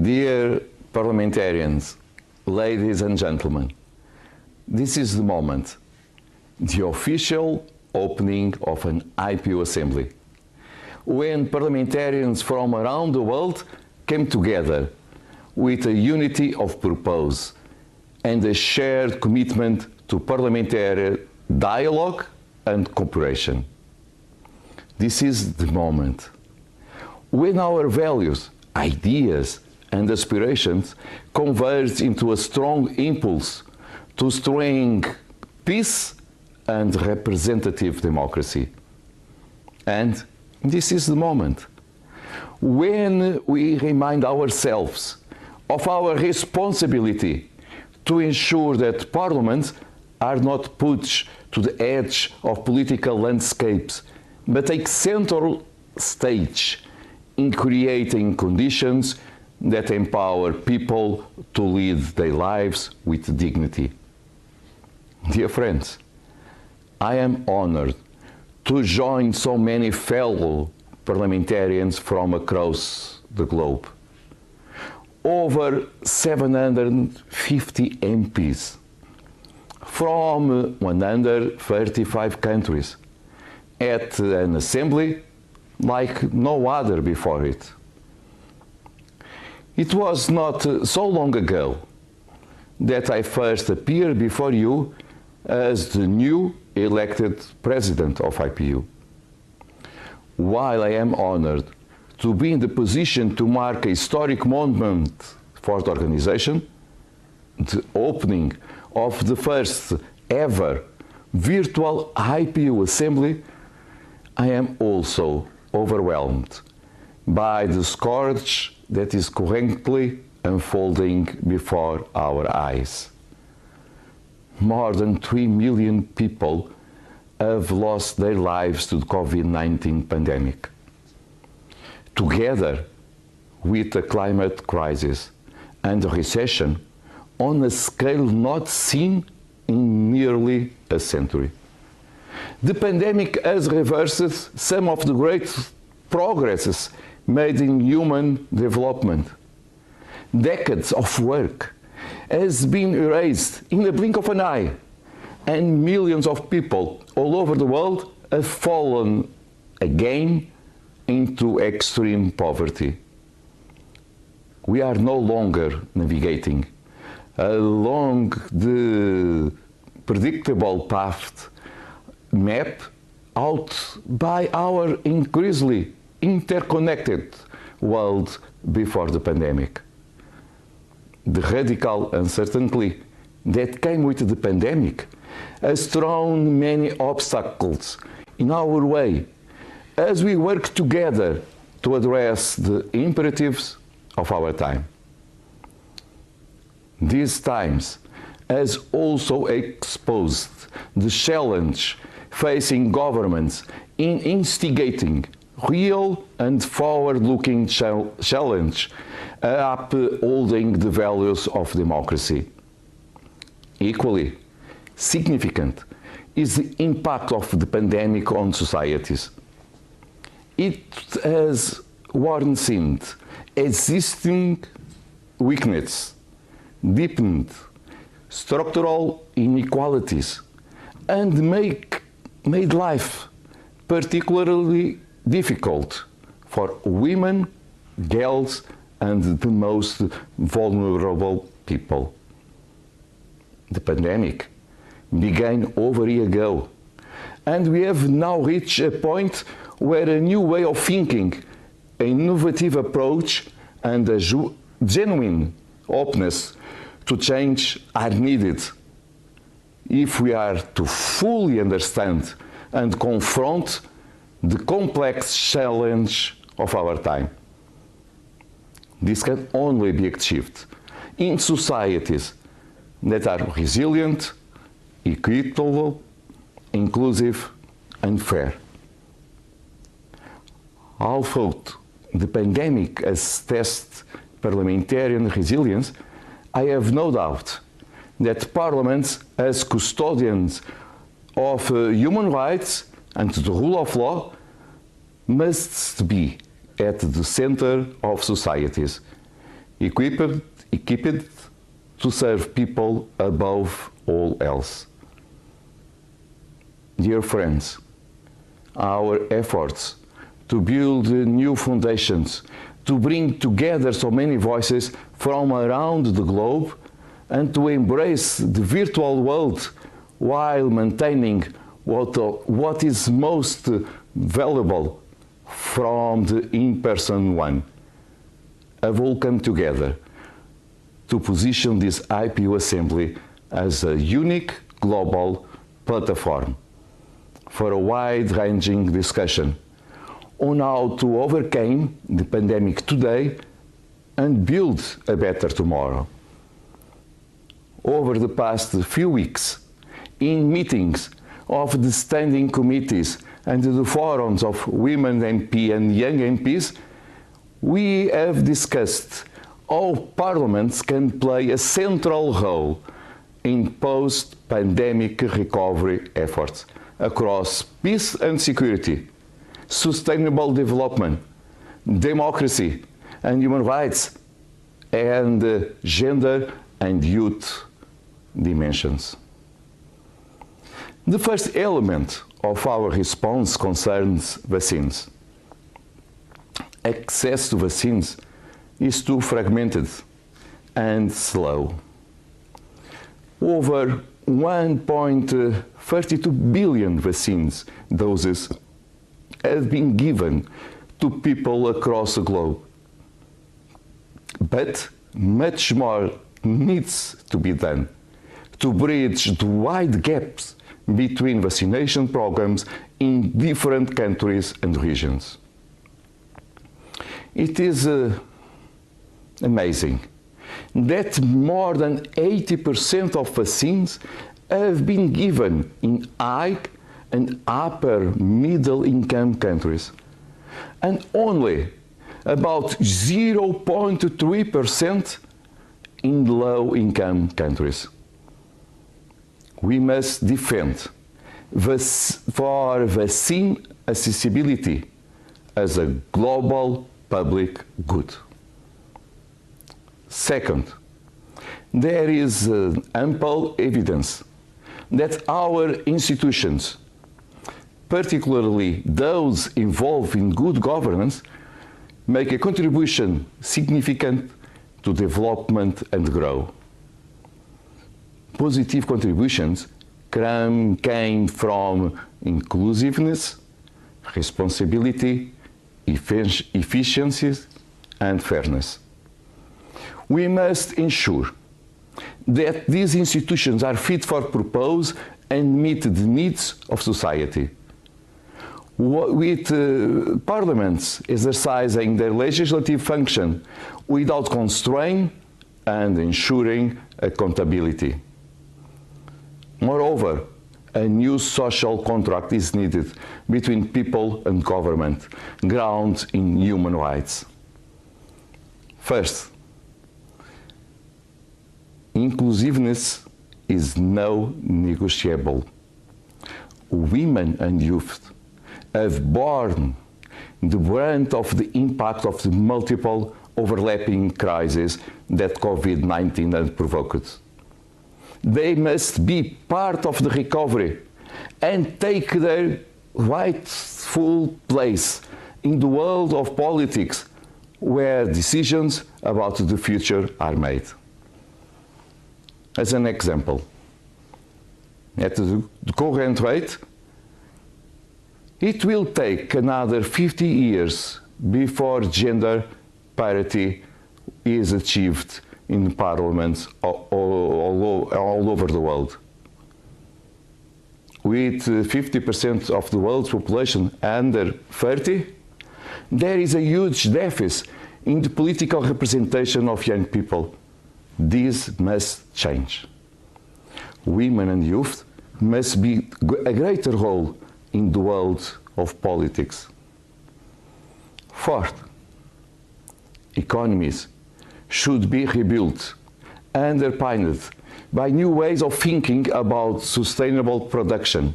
Dear parliamentarians, ladies and gentlemen, this is the moment, the official opening of an IPU Assembly, when parliamentarians from around the world came together with a unity of purpose and a shared commitment to parliamentary dialogue and cooperation. This is the moment when our values, ideas, and aspirations converge into a strong impulse to strengthen peace and representative democracy. And this is the moment when we remind ourselves of our responsibility to ensure that parliaments are not pushed to the edge of political landscapes, but take central stage in creating conditions that empower people to lead their lives with dignity. Dear friends, I am honored to join so many fellow parliamentarians from across the globe. Over 750 MPs from 135 countries at an assembly like no other before it. It was not so long ago that I first appeared before you as the new elected president of IPU. While I am honored to be in the position to mark a historic moment for the organization, the opening of the first ever virtual IPU Assembly, I am also overwhelmed by the scourge that is currently unfolding before our eyes. More than 3 million people have lost their lives to the COVID-19 pandemic. Together with the climate crisis and the recession on a scale not seen in nearly a century. The pandemic has reversed some of the great progresses made in human development. Decades of work has been erased in the blink of an eye, and millions of people all over the world have fallen again into extreme poverty. We are no longer navigating along the predictable path mapped out by our increasingly interconnected world before the pandemic. The radical uncertainty that came with the pandemic has thrown many obstacles in our way as we work together to address the imperatives of our time. These times has also exposed the challenge facing governments in instigating real and forward-looking challenge upholding the values of democracy. Equally significant is the impact of the pandemic on societies. It has worsened existing weakness, deepened structural inequalities, and made life particularly difficult for women, girls, and the most vulnerable people. The pandemic began over a year ago, and we have now reached a point where a new way of thinking, an innovative approach, and a genuine openness to change are needed if we are to fully understand and confront the complex challenge of our time. This can only be achieved in societies that are resilient, equitable, inclusive, and fair. Although the pandemic has tested parliamentarian resilience, I have no doubt that parliaments, as custodians of human rights and the rule of law, must be at the center of societies, equipped to serve people above all else. Dear friends, our efforts to build new foundations, to bring together so many voices from around the globe, and to embrace the virtual world while maintaining what is most valuable from the in-person one, have all come together to position this IPU Assembly as a unique global platform for a wide-ranging discussion on how to overcome the pandemic today and build a better tomorrow. Over the past few weeks, in meetings of the standing committees and the forums of women MP and young MPs, we have discussed how parliaments can play a central role in post-pandemic recovery efforts across peace and security, sustainable development, democracy and human rights, and gender and youth dimensions. The first element of our response concerns vaccines. Access to vaccines is too fragmented and slow. Over 1.32 billion vaccines doses have been given to people across the globe. But much more needs to be done to bridge the wide gaps between vaccination programs in different countries and regions. It is amazing that more than 80% of vaccines have been given in high and upper middle income countries, and only about 0.3% in low income countries. We must defend for vaccine accessibility as a global public good. Second, there is ample evidence that our institutions, particularly those involved in good governance, make a contribution significant to development and growth. Positive contributions came from inclusiveness, responsibility, efficiency, and fairness. We must ensure that these institutions are fit for purpose and meet the needs of society. With parliaments exercising their legislative function without constraint and ensuring accountability. Moreover, a new social contract is needed between people and government, grounded in human rights. First, inclusiveness is non-negotiable. Women and youth have borne the brunt of the impact of the multiple overlapping crises that COVID-19 has provoked. They must be part of the recovery and take their rightful place in the world of politics where decisions about the future are made. As an example, at the current rate, it will take another 50 years before gender parity is achieved in parliaments all over the world. With 50% of the world's population under 30, there is a huge deficit in the political representation of young people. This must change. Women and youth must be a greater role in the world of politics. Fourth, economies should be rebuilt and underpinned by new ways of thinking about sustainable production,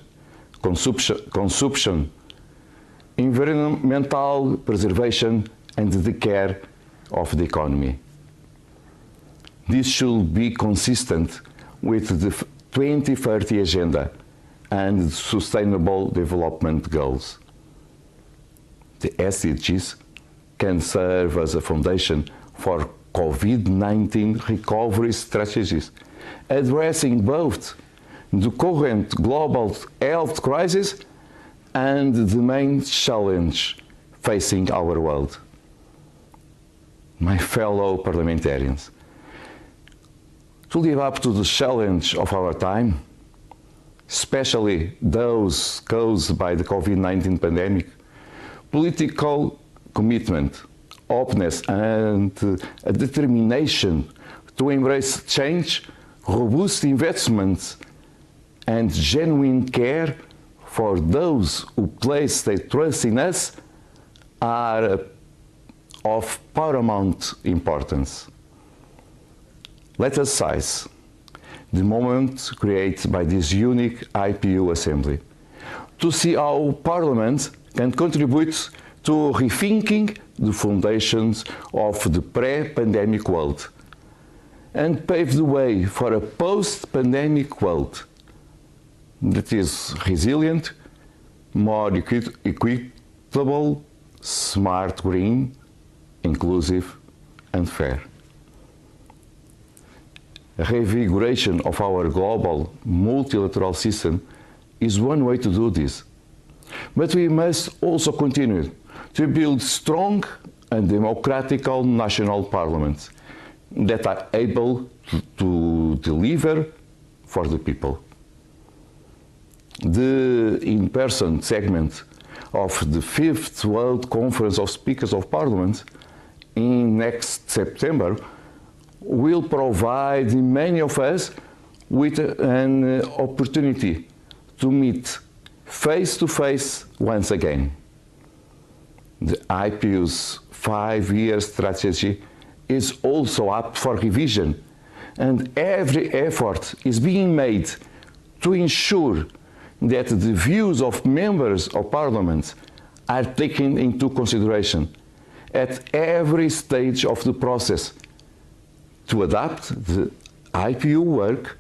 consumption, environmental preservation, and the care of the economy. This should be consistent with the 2030 Agenda and Sustainable Development Goals. The SDGs can serve as a foundation for COVID-19 recovery strategies, addressing both the current global health crisis and the main challenge facing our world. My fellow parliamentarians, to live up to the challenge of our time, especially those caused by the COVID-19 pandemic, political commitment, openness and a determination to embrace change, robust investments and genuine care for those who place their trust in us are of paramount importance. Let us seize the moment created by this unique IPU Assembly to see how Parliament can contribute to rethinking the foundations of the pre-pandemic world and pave the way for a post-pandemic world that is resilient, more equitable, smart, green, inclusive and fair. A revigoration of our global multilateral system is one way to do this. But we must also continue to build strong and democratical national parliaments that are able to deliver for the people. The in-person segment of the 5th World Conference of Speakers of Parliament in next September will provide many of us with an opportunity to meet face-to-face once again. The IPU's 5-year strategy is also up for revision, and every effort is being made to ensure that the views of members of Parliament are taken into consideration at every stage of the process to adapt the IPU work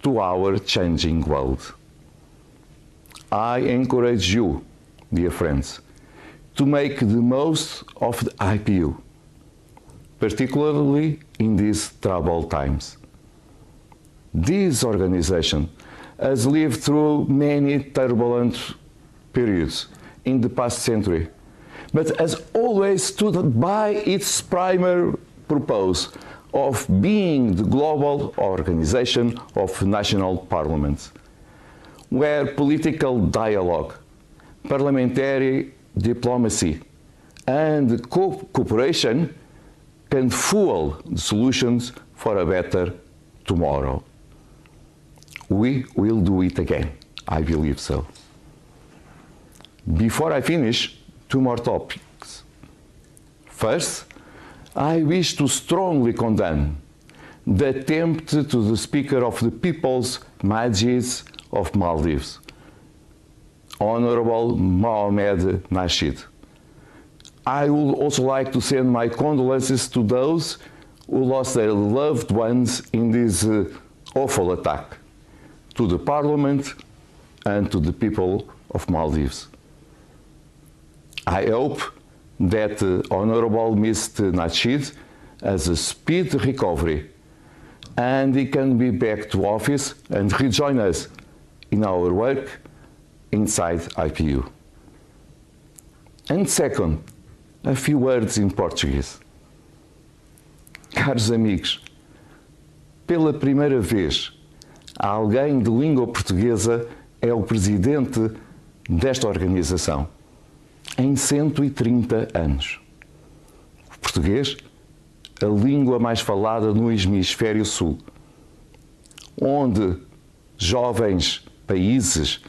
to our changing world. I encourage you, dear friends, to make the most of the IPU, particularly in these troubled times. This organization has lived through many turbulent periods in the past century, but has always stood by its primary purpose of being the global organization of national parliaments, where political dialogue, parliamentary diplomacy, and cooperation can fuel the solutions for a better tomorrow. We will do it again. I believe so. Before I finish, 2 more topics. First, I wish to strongly condemn the attempt to the Speaker of the People's Majlis of Maldives, Honorable Mohamed Nasheed. I would also like to send my condolences to those who lost their loved ones in this awful attack, to the Parliament and to the people of Maldives. I hope that Honorable Mr. Nasheed has a speedy recovery and he can be back to office and rejoin us in our work inside IPU. And second, a few words in Portuguese. Caros amigos, pela primeira vez, alguém de língua portuguesa é o presidente desta organização, em 130 anos. O português, a língua mais falada no hemisfério sul, onde jovens países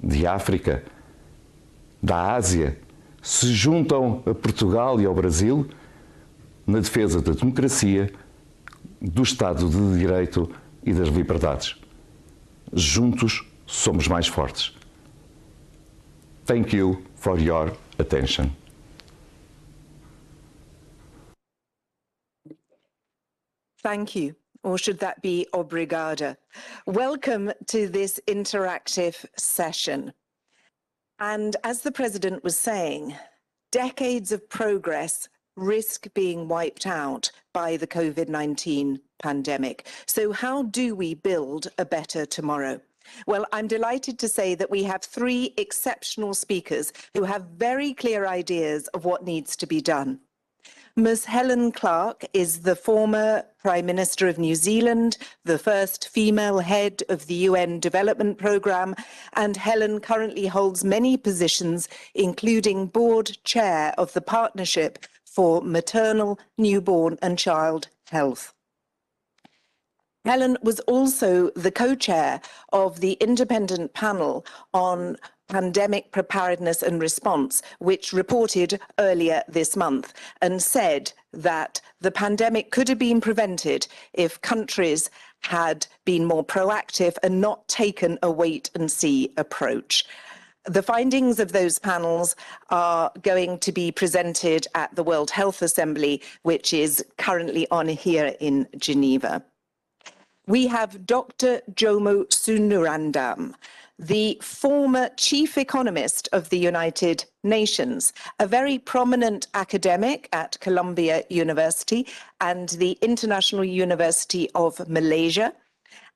de África, da Ásia, se juntam a Portugal e ao Brasil na defesa da democracia, do Estado de Direito e das liberdades. Juntos somos mais fortes. Thank you for your attention. Thank you, or should that be obrigada? Welcome to this interactive session. And as the President was saying, decades of progress risk being wiped out by the COVID-19 pandemic. So how do we build a better tomorrow? Well, I'm delighted to say that we have three exceptional speakers who have very clear ideas of what needs to be done. Ms. Helen Clark is the former Prime Minister of New Zealand, the first female head of the UN Development Programme, and Helen currently holds many positions, including board chair of the Partnership for Maternal, Newborn and Child Health. Helen was also the co-chair of the independent panel on pandemic preparedness and response, which reported earlier this month and said that the pandemic could have been prevented if countries had been more proactive and not taken a wait-and-see approach. The findings of those panels are going to be presented at the World Health Assembly, which is currently on here in Geneva. We have Dr. Jomo Sundaram, the former chief economist of the United Nations, a very prominent academic at Columbia University and the International University of Malaysia.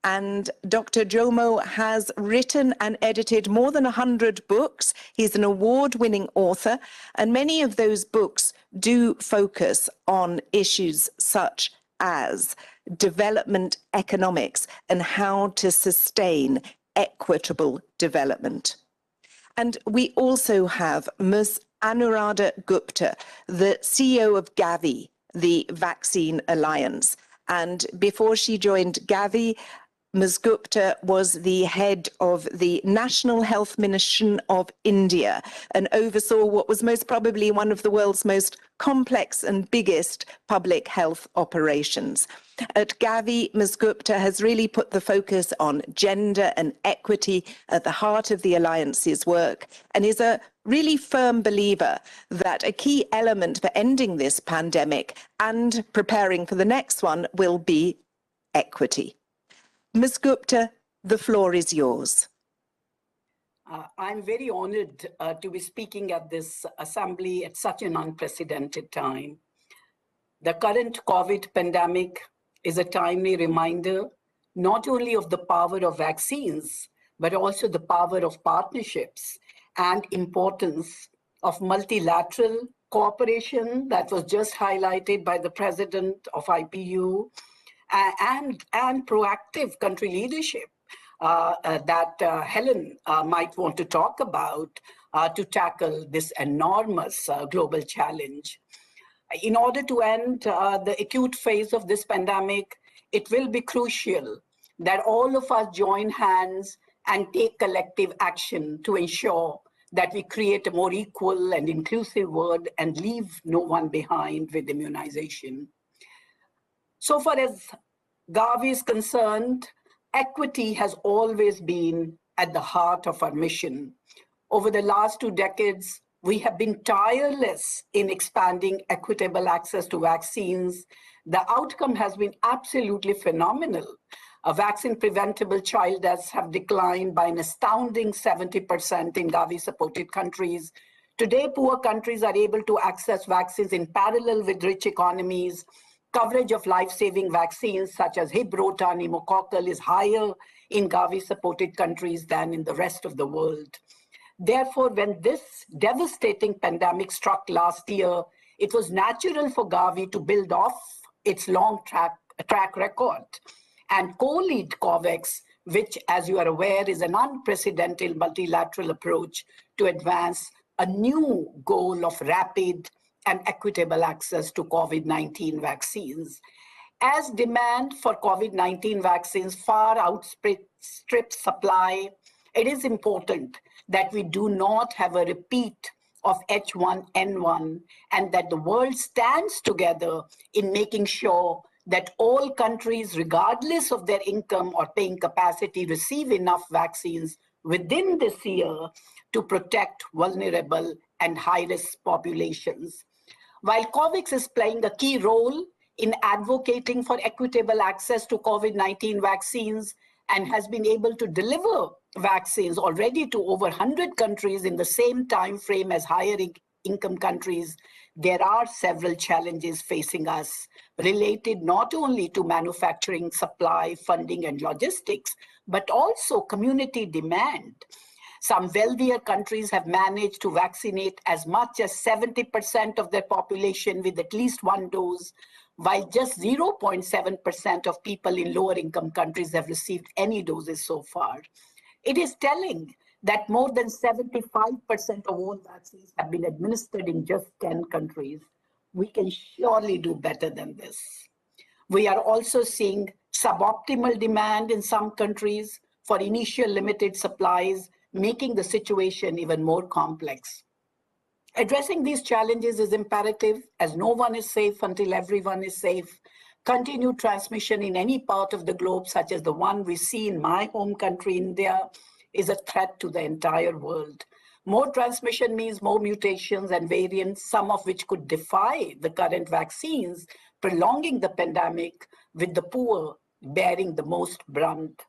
And Dr. Jomo has written and edited more than 100 books. He's an award-winning author, and many of those books do focus on issues such as development economics and how to sustain equitable development. And we also have Ms. Anuradha Gupta, the CEO of Gavi, the Vaccine Alliance. And before she joined Gavi, Ms. Gupta was the head of the National Health Mission of India and oversaw what was most probably one of the world's most complex and biggest public health operations. At Gavi, Ms. Gupta has really put the focus on gender and equity at the heart of the Alliance's work and is a really firm believer that a key element for ending this pandemic and preparing for the next one will be equity. Ms. Gupta, the floor is yours. I'm very honored to be speaking at this assembly at such an unprecedented time. The current COVID pandemic is a timely reminder not only of the power of vaccines, but also the power of partnerships and importance of multilateral cooperation that was just highlighted by the president of IPU, and proactive country leadership that Helen might want to talk about to tackle this enormous global challenge. In order to end the acute phase of this pandemic, it will be crucial that all of us join hands and take collective action to ensure that we create a more equal and inclusive world and leave no one behind with immunization. So far as Gavi is concerned, equity has always been at the heart of our mission. Over the last 2 decades, we have been tireless in expanding equitable access to vaccines. The outcome has been absolutely phenomenal. Vaccine-preventable child deaths have declined by an astounding 70% in Gavi-supported countries. Today, poor countries are able to access vaccines in parallel with rich economies. Coverage of life-saving vaccines such as Hib, Rota, pneumococcal is higher in Gavi-supported countries than in the rest of the world. Therefore, when this devastating pandemic struck last year, it was natural for Gavi to build off its long track record and co-lead COVAX, which, as you are aware, is an unprecedented multilateral approach to advance a new goal of rapid and equitable access to COVID-19 vaccines. As demand for COVID-19 vaccines far outstrips supply, it is important that we do not have a repeat of H1N1 and that the world stands together in making sure that all countries, regardless of their income or paying capacity, receive enough vaccines within this year to protect vulnerable and high-risk populations. While COVAX is playing a key role in advocating for equitable access to COVID-19 vaccines and has been able to deliver vaccines already to over 100 countries in the same time frame as higher income countries, there are several challenges facing us related not only to manufacturing, supply, funding, and logistics, but also community demand. Some wealthier countries have managed to vaccinate as much as 70% of their population with at least one dose, while just 0.7% of people in lower income countries have received any doses so far. It is telling that more than 75% of all vaccines have been administered in just 10 countries. We can surely do better than this. We are also seeing suboptimal demand in some countries for initial limited supplies, making the situation even more complex. Addressing these challenges is imperative, as no one is safe until everyone is safe. Continued transmission in any part of the globe, such as the one we see in my home country, India, is a threat to the entire world. More transmission means more mutations and variants, some of which could defy the current vaccines, prolonging the pandemic, with the poor bearing the most brunt.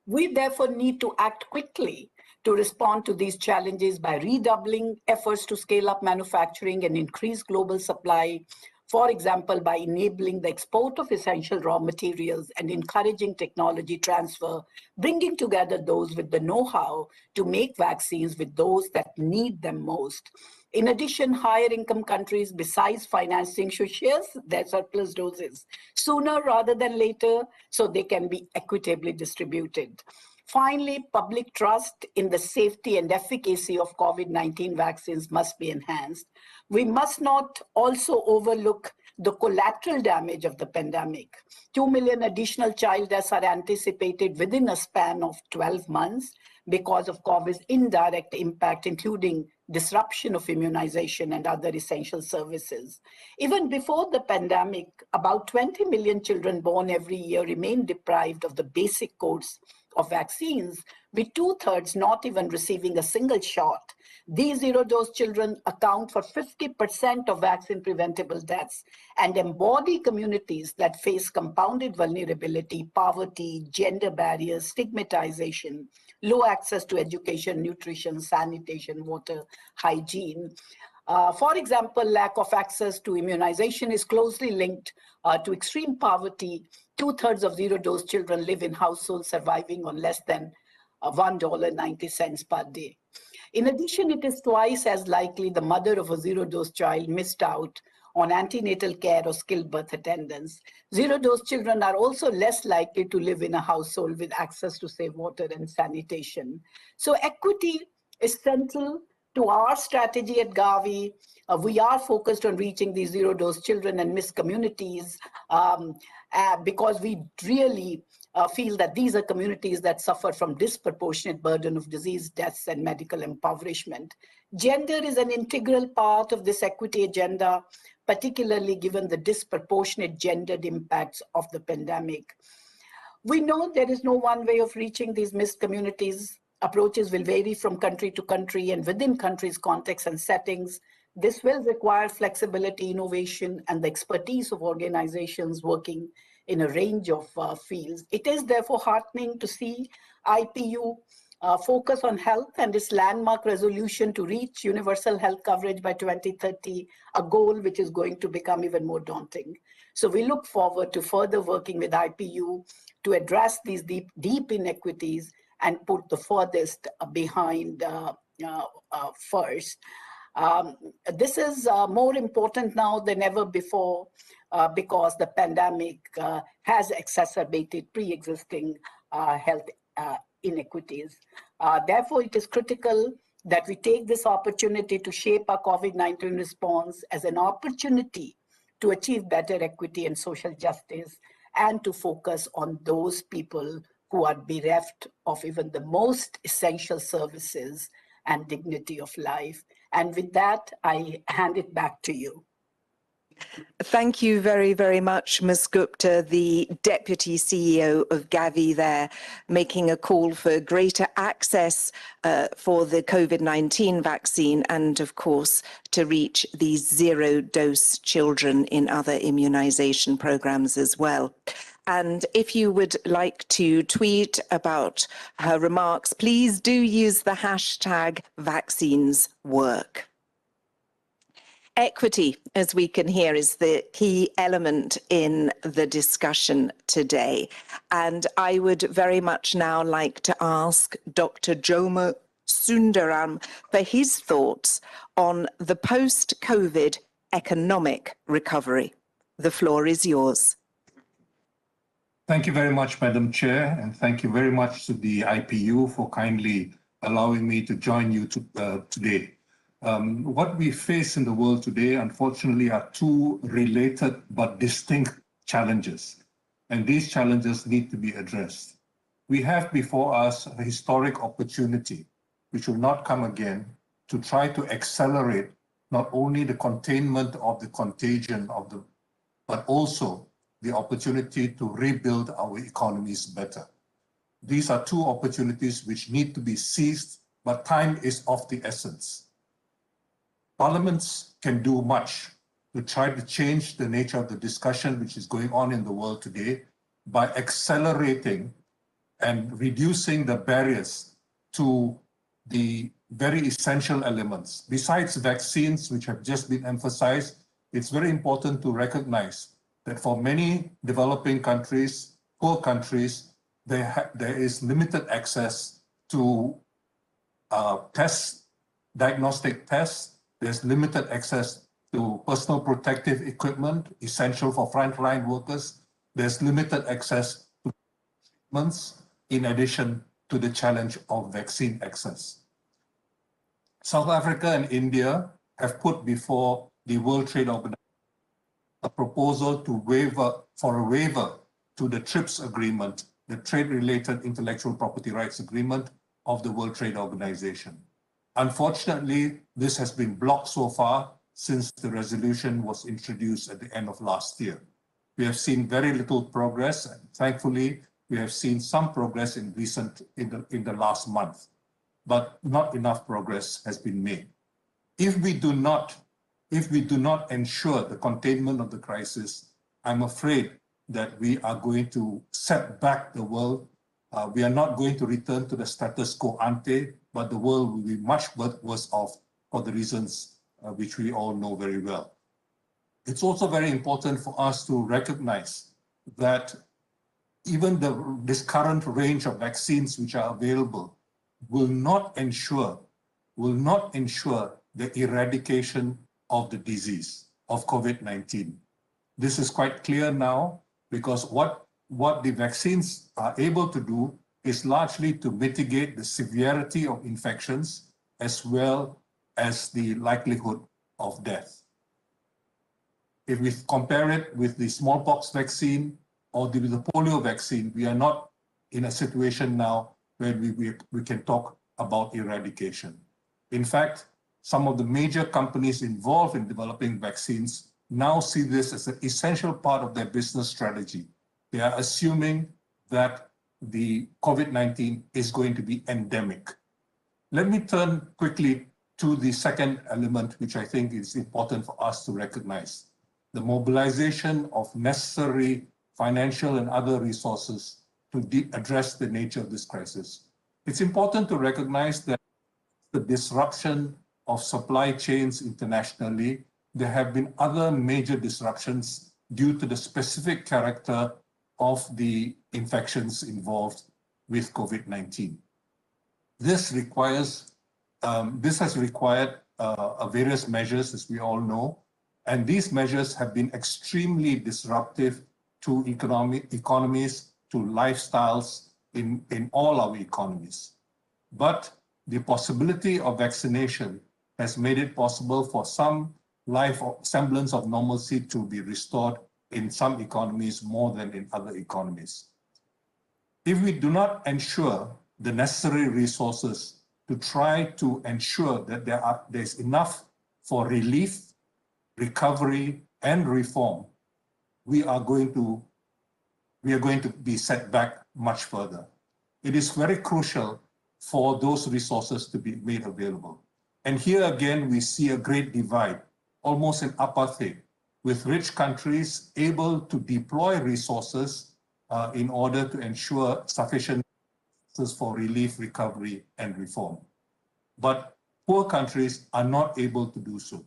We therefore need to act quickly to respond to these challenges by redoubling efforts to scale up manufacturing and increase global supply. For example, by enabling the export of essential raw materials and encouraging technology transfer, bringing together those with the know-how to make vaccines with those that need them most. In addition, higher income countries, besides financing, should share their surplus doses sooner rather than later so they can be equitably distributed. Finally, public trust in the safety and efficacy of COVID-19 vaccines must be enhanced. We must not also overlook the collateral damage of the pandemic. 2 million additional child deaths are anticipated within a span of 12 months because of COVID's indirect impact, including disruption of immunization and other essential services. Even before the pandemic, about 20 million children born every year remain deprived of the basic course of vaccines, with 2/3 not even receiving a single shot. These zero-dose children account for 50% of vaccine-preventable deaths and embody communities that face compounded vulnerability, poverty, gender barriers, stigmatization, low access to education, nutrition, sanitation, water, hygiene. For example, lack of access to immunization is closely linked to extreme poverty. 2/3 of zero-dose children live in households surviving on less than $1.90 per day. In addition, it is twice as likely the mother of a zero-dose child missed out on antenatal care or skilled birth attendance. Zero-dose children are also less likely to live in a household with access to safe water and sanitation. So equity is central to our strategy at Gavi. We are focused on reaching these zero-dose children and missed communities because we really feel that these are communities that suffer from disproportionate burden of disease, deaths, and medical impoverishment. Gender is an integral part of this equity agenda, particularly given the disproportionate gendered impacts of the pandemic. We know there is no one way of reaching these missed communities. Approaches will vary from country to country and within countries' contexts and settings. This will require flexibility, innovation, and the expertise of organizations working in a range of fields. It is therefore heartening to see IPU focus on health and its landmark resolution to reach universal health coverage by 2030, a goal which is going to become even more daunting. So we look forward to further working with IPU to address these deep inequities and put the furthest behind first. This is more important now than ever before because the pandemic has exacerbated pre-existing health inequities. Therefore, it is critical that we take this opportunity to shape our COVID-19 response as an opportunity to achieve better equity and social justice and to focus on those people who are bereft of even the most essential services and dignity of life. And with that, I hand it back to you. Thank you very, very much, Ms. Gupta, the Deputy CEO of Gavi there, making a call for greater access for the COVID-19 vaccine and, of course, to reach these zero-dose children in other immunization programs as well. And if you would like to tweet about her remarks, please do use the hashtag #VaccinesWork. Equity, as we can hear, is the key element in the discussion today. And I would very much now like to ask Dr. Jomo Sundaram for his thoughts on the post-COVID economic recovery. The floor is yours. Thank you very much, Madam Chair, and thank you very much to the IPU for kindly allowing me to join you today. What we face in the world today, unfortunately, are two related but distinct challenges, and these challenges need to be addressed. We have before us a historic opportunity, which will not come again, to try to accelerate not only the containment of the contagion but also the opportunity to rebuild our economies better. These are two opportunities which need to be seized, but time is of the essence. Parliaments can do much to try to change the nature of the discussion which is going on in the world today by accelerating and reducing the barriers to the very essential elements. Besides vaccines, which have just been emphasized, it's very important to recognize that for many developing countries, poor countries, there is limited access to diagnostic tests. There's limited access to personal protective equipment, essential for frontline workers. There's limited access to treatments, in addition to the challenge of vaccine access. South Africa and India have put before the World Trade Organization a proposal to for a waiver to the TRIPS agreement, the Trade-Related Intellectual Property Rights Agreement of the World Trade Organization. Unfortunately, this has been blocked so far since the resolution was introduced at the end of last year. We have seen very little progress, and thankfully, we have seen some progress in the last month, but not enough progress has been made. If we do not ensure the containment of the crisis, I'm afraid that we are going to set back the world. We are not going to return to the status quo ante, but the world will be much worse off for the reasons which we all know very well. It's also very important for us to recognize that even this current range of vaccines which are available will not ensure the eradication of the disease of COVID-19. This is quite clear now because what the vaccines are able to do is largely to mitigate the severity of infections as well as the likelihood of death. If we compare it with the smallpox vaccine or with the polio vaccine, we are not in a situation now where we can talk about eradication. In fact, some of the major companies involved in developing vaccines now see this as an essential part of their business strategy. They are assuming that the COVID-19 is going to be endemic. Let me turn quickly to the second element, which I think is important for us to recognize: the mobilization of necessary financial and other resources to address the nature of this crisis. It's important to recognize that the disruption of supply chains internationally, there have been other major disruptions due to the specific character of the infections involved with COVID-19. This has required various measures, as we all know, and these measures have been extremely disruptive to economies, to lifestyles in all our economies. But the possibility of vaccination has made it possible for some life or semblance of normalcy to be restored in some economies more than in other economies. If we do not ensure the necessary resources to try to ensure that there's enough for relief, recovery, and reform, we are going to be set back much further. It is very crucial for those resources to be made available. And here again, we see a great divide, almost an apartheid, with rich countries able to deploy resources in order to ensure sufficient resources for relief, recovery, and reform. But poor countries are not able to do so.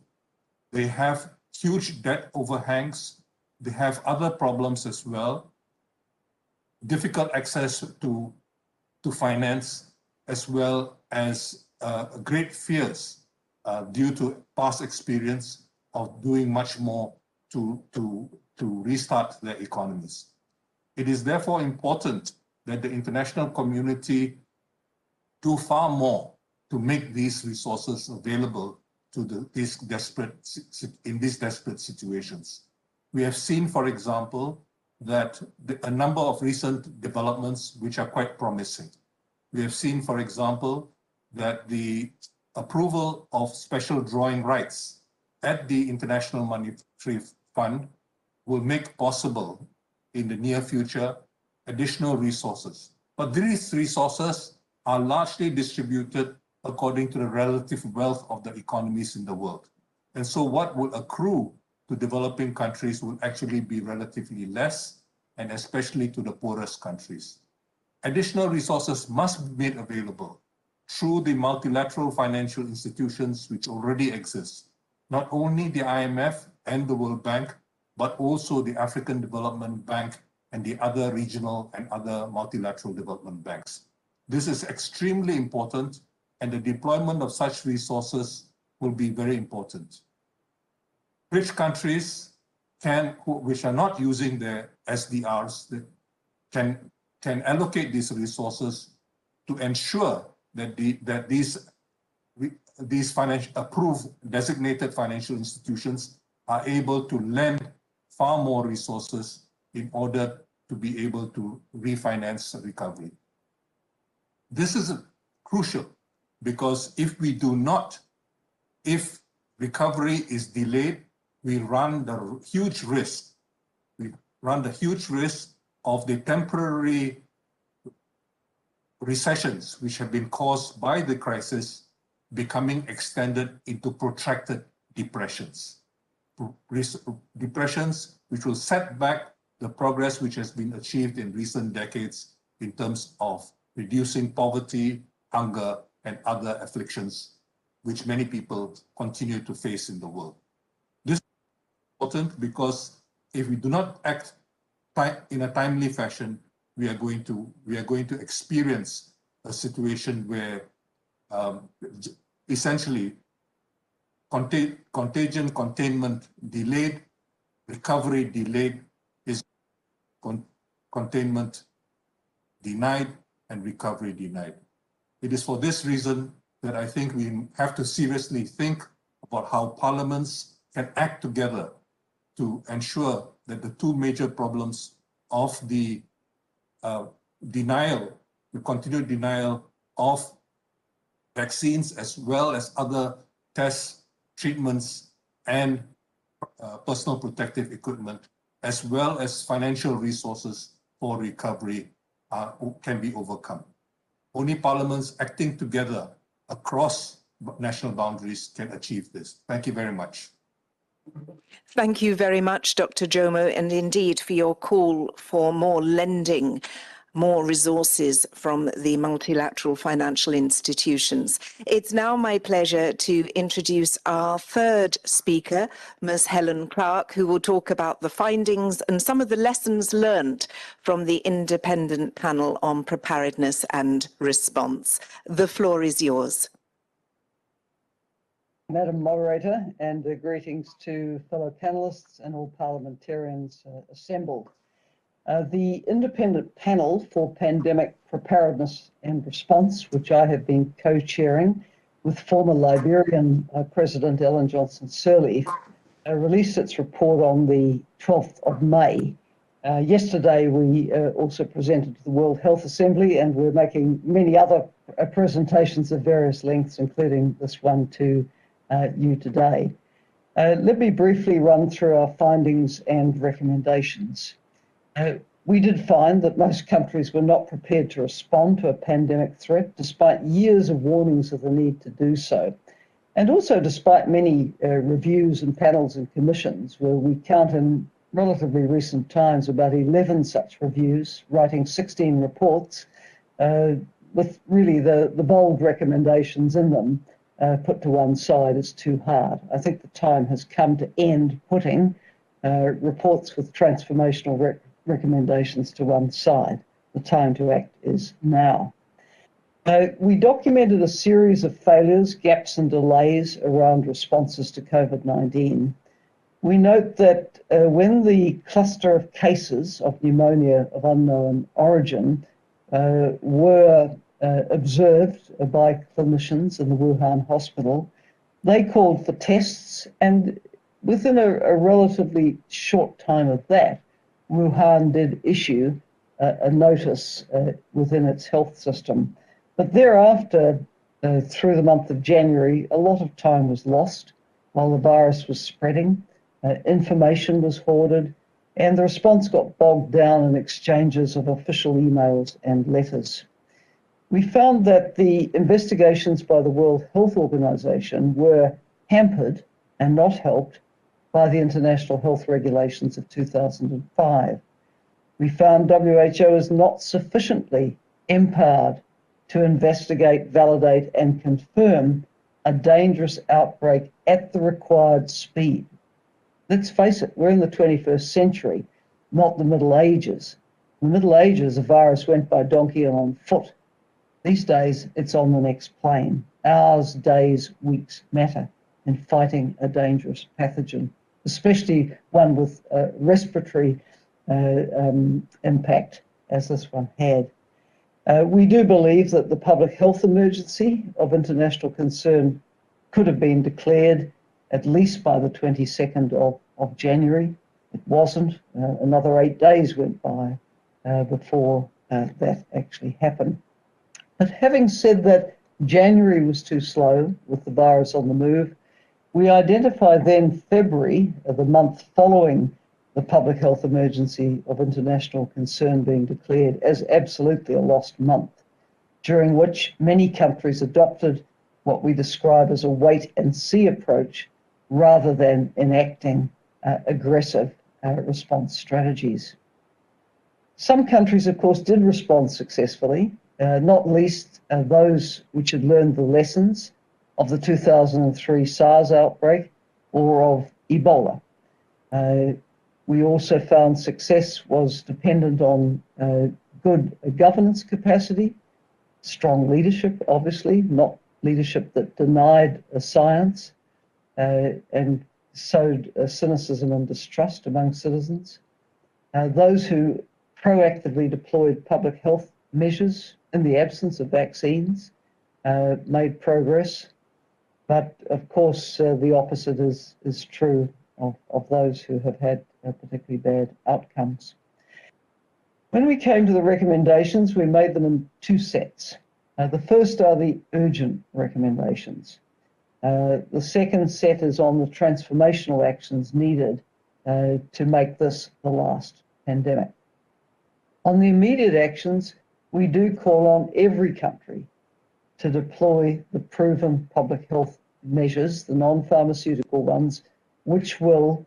They have huge debt overhangs. They have other problems as well, difficult access to finance, as well as great fears due to past experience of doing much more to restart their economies. It is therefore important that the international community do far more to make these resources available to these desperate situations. We have seen, for example, that a number of recent developments which are quite promising. We have seen, for example, that the approval of special drawing rights at the International Monetary Fund will make possible in the near future additional resources. But these resources are largely distributed according to the relative wealth of the economies in the world. And so what will accrue to developing countries will actually be relatively less, and especially to the poorest countries. Additional resources must be made available through the multilateral financial institutions which already exist, not only the IMF and the World Bank, but also the African Development Bank and the other regional and other multilateral development banks. This is extremely important, and the deployment of such resources will be very important. Rich countries which are not using their SDRs can allocate these resources to ensure that these approved designated financial institutions are able to lend far more resources in order to be able to refinance recovery. This is crucial because if recovery is delayed, we run the huge risk of the temporary recessions which have been caused by the crisis becoming extended into protracted depressions. Depressions which will set back the progress which has been achieved in recent decades in terms of reducing poverty, hunger, and other afflictions which many people continue to face in the world. This is important because if we do not act in a timely fashion, we are going to experience a situation where essentially contagion containment delayed, recovery delayed, is containment denied, and recovery denied. It is for this reason that I think we have to seriously think about how parliaments can act together to ensure that the two major problems of the continued denial of vaccines as well as other tests, treatments, and personal protective equipment, as well as financial resources for recovery can be overcome. Only parliaments acting together across national boundaries can achieve this. Thank you very much. Thank you very much, Dr. Jomo, and indeed for your call for more lending, more resources from the multilateral financial institutions. It's now my pleasure to introduce our third speaker, Ms. Helen Clark, who will talk about the findings and some of the lessons learned from the independent panel on preparedness and response. The floor is yours. Madam Moderator, and greetings to fellow panelists and all parliamentarians assembled. The Independent Panel for Pandemic Preparedness and Response, which I have been co-chairing with former Liberian President Ellen Johnson Sirleaf, released its report on the 12th of May. Yesterday, we also presented to the World Health Assembly, and we're making many other presentations of various lengths, including this one to you today. Let me briefly run through our findings and recommendations. We did find that most countries were not prepared to respond to a pandemic threat, despite years of warnings of the need to do so. And also despite many reviews and panels and commissions, where we count in relatively recent times about 11 such reviews, writing 16 reports, with really the bold recommendations in them put to one side as too hard. I think the time has come to end putting reports with transformational recommendations to one side. The time to act is now. We documented a series of failures, gaps and delays around responses to COVID-19. We note that when the cluster of cases of pneumonia of unknown origin were observed by clinicians in the Wuhan hospital, they called for tests, and within a relatively short time of that, Wuhan did issue a notice within its health system. But thereafter, through the month of January, a lot of time was lost while the virus was spreading. Information was hoarded, and the response got bogged down in exchanges of official emails and letters. We found that the investigations by the World Health Organization were hampered and not helped by the International Health Regulations of 2005. We found WHO is not sufficiently empowered to investigate, validate, and confirm a dangerous outbreak at the required speed. Let's face it, we're in the 21st century, not the Middle Ages. In the Middle Ages, a virus went by donkey and on foot. These days, it's on the next plane. Hours, days, weeks matter in fighting a dangerous pathogen, especially one with respiratory impact, as this one had. We do believe that the public health emergency of international concern could have been declared at least by the 22nd of January. It wasn't. Another 8 days went by before that actually happened. But having said that, January was too slow with the virus on the move. We identified then February, the month following the public health emergency of international concern being declared, as absolutely a lost month, during which many countries adopted what we describe as a wait and see approach rather than enacting aggressive response strategies. Some countries, of course, did respond successfully, not least those which had learned the lessons of the 2003 SARS outbreak or of Ebola. We also found success was dependent on good governance capacity, strong leadership, obviously, not leadership that denied science and sowed cynicism and distrust among citizens. Those who proactively deployed public health measures in the absence of vaccines made progress. But of course, the opposite is true of those who have had particularly bad outcomes. When we came to the recommendations, we made them in two sets. The first are the urgent recommendations. The second set is on the transformational actions needed to make this the last pandemic. On the immediate actions, we do call on every country to deploy the proven public health measures, the non-pharmaceutical ones, which will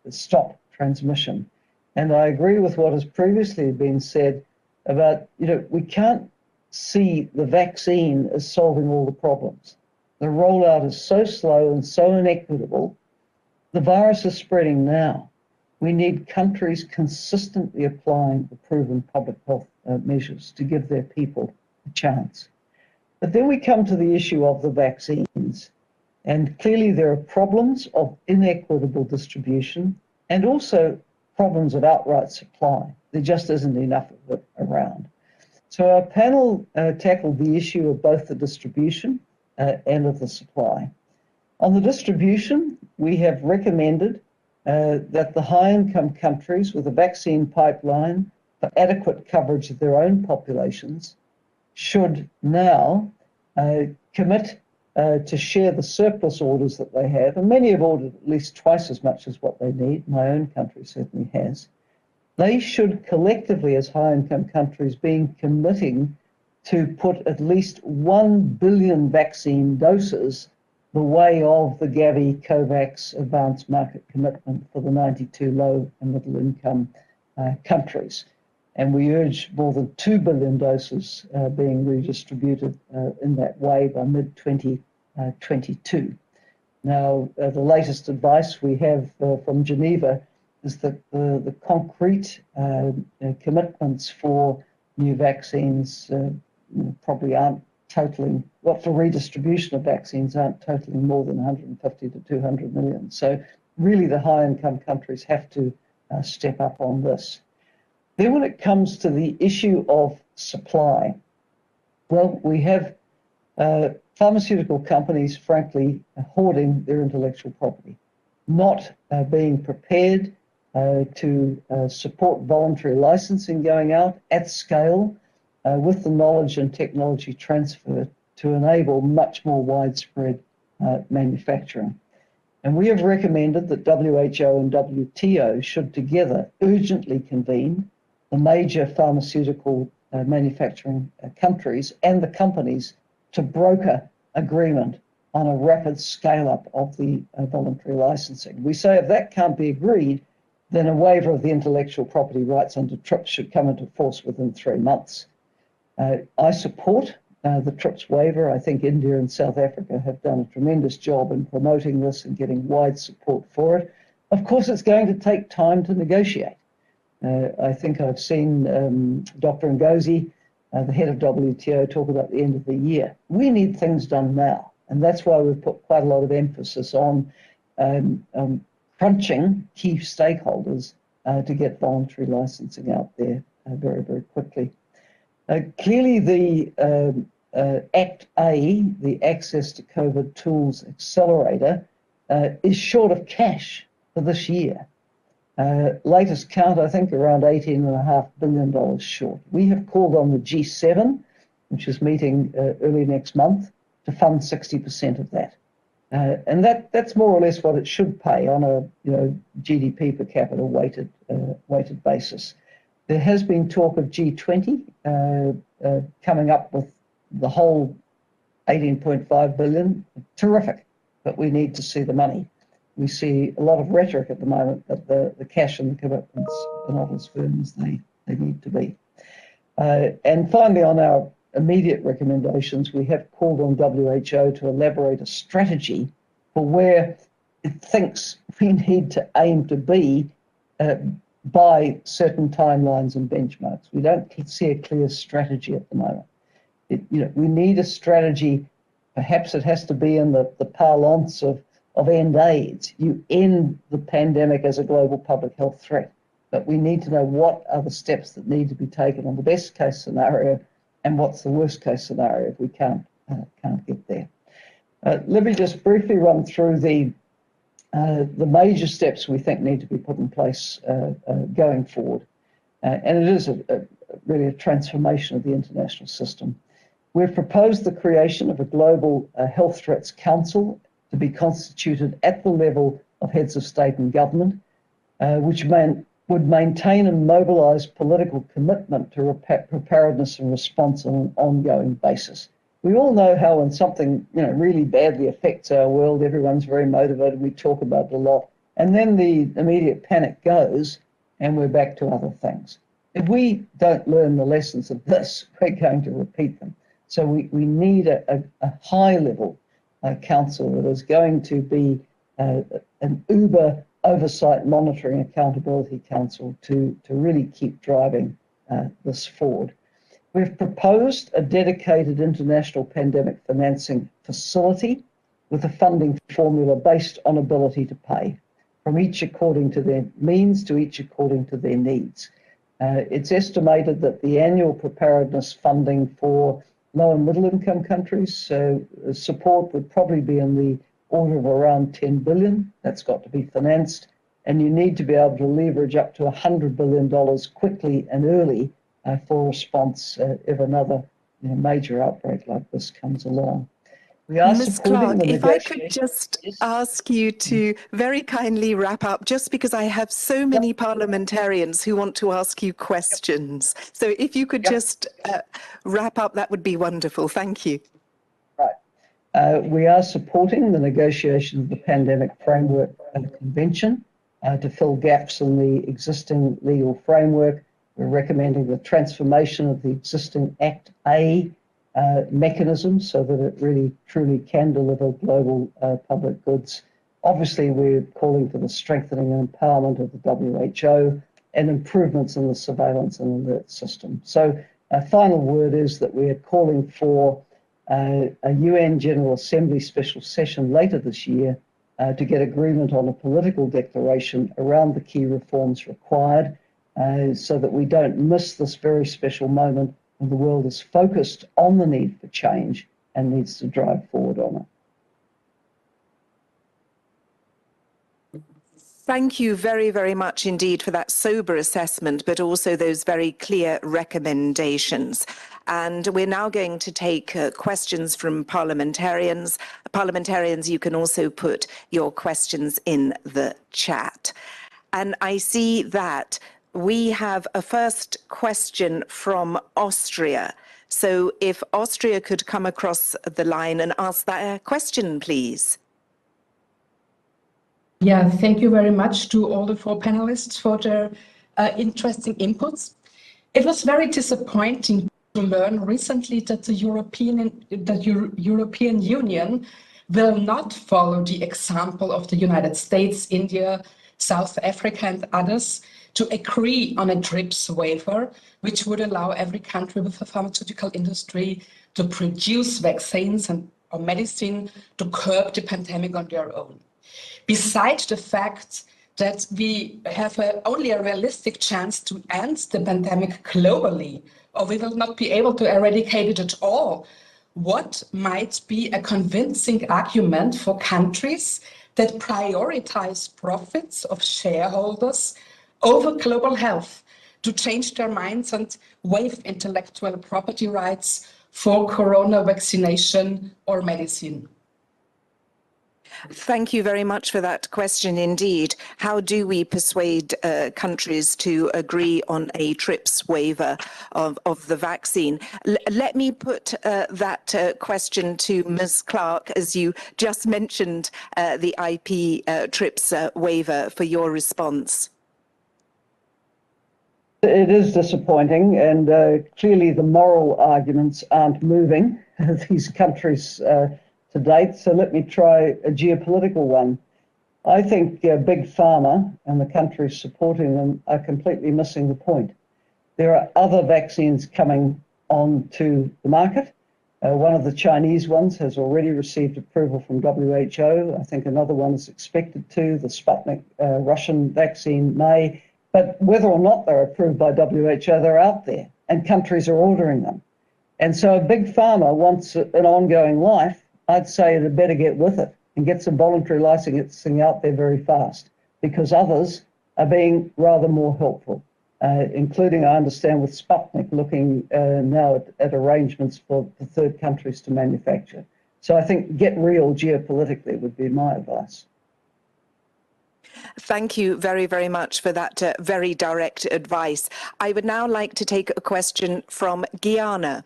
stop transmission. And I agree with what has previously been said about, we can't see the vaccine as solving all the problems. The rollout is so slow and so inequitable. The virus is spreading now. We need countries consistently applying the proven public health measures to give their people a chance. But then we come to the issue of the vaccines. And clearly there are problems of inequitable distribution and also problems of outright supply. There just isn't enough of it around. So our panel tackled the issue of both the distribution and of the supply. On the distribution, we have recommended that the high-income countries with a vaccine pipeline for adequate coverage of their own populations should now commit to share the surplus orders that they have, and many have ordered at least twice as much as what they need. My own country certainly has. They should collectively, as high-income countries, be committing to put at least 1 billion vaccine doses the way of the Gavi COVAX advanced market commitment for the 92 low and middle income countries. And we urge more than 2 billion doses being redistributed in that way by mid-2022. Now, the latest advice we have from Geneva is that the concrete commitments for new vaccines probably aren't totaling, well, for redistribution of vaccines aren't totaling more than 150 to 200 million. So really the high income countries have to step up on this. Then when it comes to the issue of supply, well, we have pharmaceutical companies, frankly, hoarding their intellectual property, not being prepared to support voluntary licensing going out at scale with the knowledge and technology transfer to enable much more widespread manufacturing. And we have recommended that WHO and WTO should together urgently convene the major pharmaceutical manufacturing countries and the companies to broker agreement on a rapid scale-up of the voluntary licensing. We say if that can't be agreed, then a waiver of the intellectual property rights under TRIPS should come into force within 3 months. I support the TRIPS waiver. I think India and South Africa have done a tremendous job in promoting this and getting wide support for it. Of course, it's going to take time to negotiate. I think I've seen Dr. Ngozi, the head of WTO, talk about the end of the year. We need things done now, and that's why we've put quite a lot of emphasis on crunching key stakeholders to get voluntary licensing out there very, very quickly. Clearly, the Act A, the Access to COVID Tools Accelerator, is short of cash for this year. Latest count, I think, around $18.5 billion short. We have called on the G7, which is meeting early next month, to fund 60% of that. And that's more or less what it should pay on a GDP per capita weighted basis. There has been talk of G20 coming up with the whole 18.5 billion. Terrific, but we need to see the money. We see a lot of rhetoric at the moment, but the cash and the commitments are not as firm as they need to be. And finally, on our immediate recommendations, we have called on WHO to elaborate a strategy for where it thinks we need to aim to be by certain timelines and benchmarks. We don't see a clear strategy at the moment. We need a strategy. Perhaps it has to be in the parlance of end AIDS. You end the pandemic as a global public health threat, but we need to know what are the steps that need to be taken on the best case scenario and what's the worst case scenario if we can't get there. Let me just briefly run through the major steps we think need to be put in place going forward. And it is really a transformation of the international system. We've proposed the creation of a global health threats council to be constituted at the level of heads of state and government, which would maintain and mobilize political commitment to preparedness and response on an ongoing basis. We all know how when something really badly affects our world, everyone's very motivated, we talk about it a lot, and then the immediate panic goes and we're back to other things. If we don't learn the lessons of this, we're going to repeat them. So we need a high-level council that is going to be an uber oversight, monitoring, accountability council to really keep driving this forward. We've proposed a dedicated international pandemic financing facility with a funding formula based on ability to pay, from each according to their means to each according to their needs. It's estimated that the annual preparedness funding for low and middle income countries support would probably be in the order of around 10 billion. That's got to be financed. And you need to be able to leverage up to $100 billion quickly and early for response if another major outbreak like this comes along. We are Ms. supporting Clark, the if I could negotiations. just Yes. ask you to very kindly wrap up, just because I have so many parliamentarians who want to ask you questions. So if you could just wrap up, that would be wonderful. Thank you. Right. We are supporting the negotiation of the Pandemic Framework Convention to fill gaps in the existing legal framework. We're recommending the transformation of the existing Act A mechanism so that it really truly can deliver global public goods. Obviously, we're calling for the strengthening and empowerment of the WHO and improvements in the surveillance and alert system. So a final word is that we are calling for a UN General Assembly special session later this year to get agreement on a political declaration around the key reforms required so that we don't miss this very special moment when the world is focused on the need for change and needs to drive forward on it. Thank you very, very much indeed for that sober assessment, but also those very clear recommendations. And we're now going to take questions from parliamentarians. Parliamentarians, you can also put your questions in the chat. And I see that we have a first question from Austria. So if Austria could come across the line and ask that question, please. Yeah, thank you very much to all the four panelists for their interesting inputs. It was very disappointing to learn recently that the European Union will not follow the example of the United States, India, South Africa and others to agree on a TRIPS waiver, which would allow every country with a pharmaceutical industry to produce vaccines or medicine to curb the pandemic on their own. Besides the fact that we have only a realistic chance to end the pandemic globally, or we will not be able to eradicate it at all, what might be a convincing argument for countries that prioritize profits of shareholders over global health to change their minds and waive intellectual property rights for corona vaccination or medicine? Thank you very much for that question indeed. How do we persuade countries to agree on a TRIPS waiver of the vaccine? Let me put that question to Ms. Clark, as you just mentioned the IP TRIPS waiver, for your response. It is disappointing, and clearly the moral arguments aren't moving these countries to date. So let me try a geopolitical one. I think Big Pharma and the countries supporting them are completely missing the point. There are other vaccines coming onto the market. One of the Chinese ones has already received approval from WHO. I think another one is expected to. The Sputnik Russian vaccine may. But whether or not they're approved by WHO, they're out there and countries are ordering them. And so if Big Pharma wants an ongoing life, I'd say they'd better get with it and get some voluntary licensing out there very fast, because others are being rather more helpful, including, I understand, with Sputnik looking now at arrangements for the third countries to manufacture. So I think get real geopolitically would be my advice. Thank you very, very much for that very direct advice. I would now like to take a question from Guyana.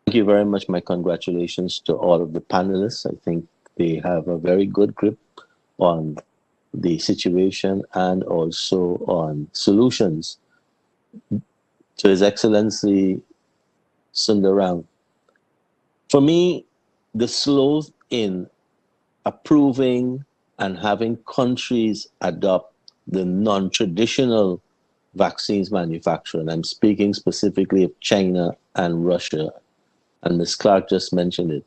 Thank you very much. My congratulations to all of the panelists. I think they have a very good grip on the situation and also on solutions. To His Excellency Sundaram, for me, the slow in approving and having countries adopt the non-traditional vaccines manufacturer, and I'm speaking specifically of China and Russia, and Ms. Clark just mentioned it.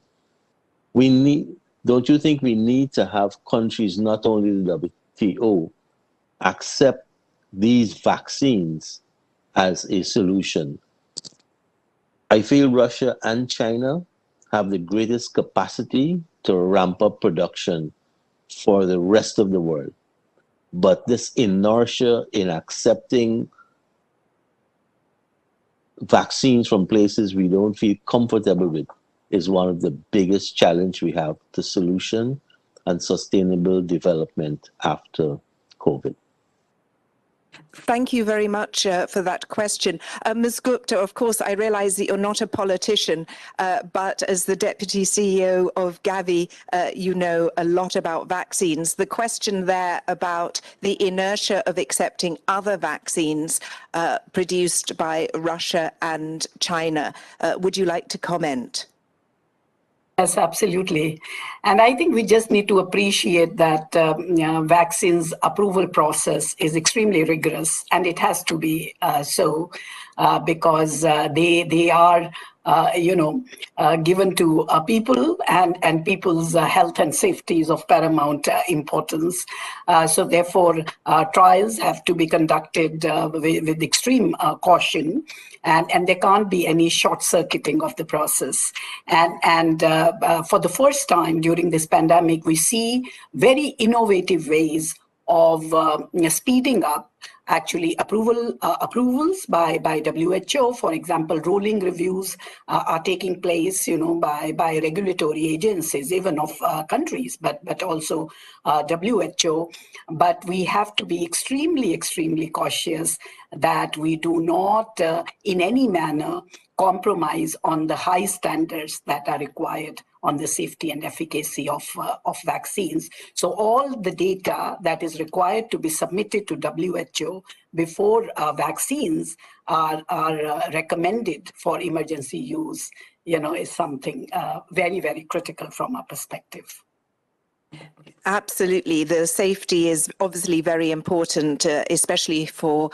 Don't you think we need to have countries, not only the WTO, accept these vaccines as a solution? I feel Russia and China have the greatest capacity to ramp up production for the rest of the world. But this inertia in accepting vaccines from places we don't feel comfortable with is one of the biggest challenge we have to solution and sustainable development after COVID. Thank you very much for that question. Ms. Gupta, of course, I realize that you're not a politician, but as the Deputy CEO of Gavi, you know a lot about vaccines. The question there about the inertia of accepting other vaccines produced by Russia and China. Would you like to comment? Yes, absolutely. And I think we just need to appreciate that vaccines approval process is extremely rigorous, and it has to be so because they are given to people, and people's health and safety is of paramount importance. So therefore, trials have to be conducted with extreme caution, and there can't be any short-circuiting of the process. And for the first time during this pandemic, we see very innovative ways of speeding up actually approvals by WHO. For example, rolling reviews are taking place, by regulatory agencies, even of countries, but also WHO. But we have to be extremely, extremely cautious that we do not in any manner compromise on the high standards that are required on the safety and efficacy of vaccines. So all the data that is required to be submitted to WHO before vaccines are recommended for emergency use, is something very, very critical from our perspective. Absolutely. The safety is obviously very important, especially for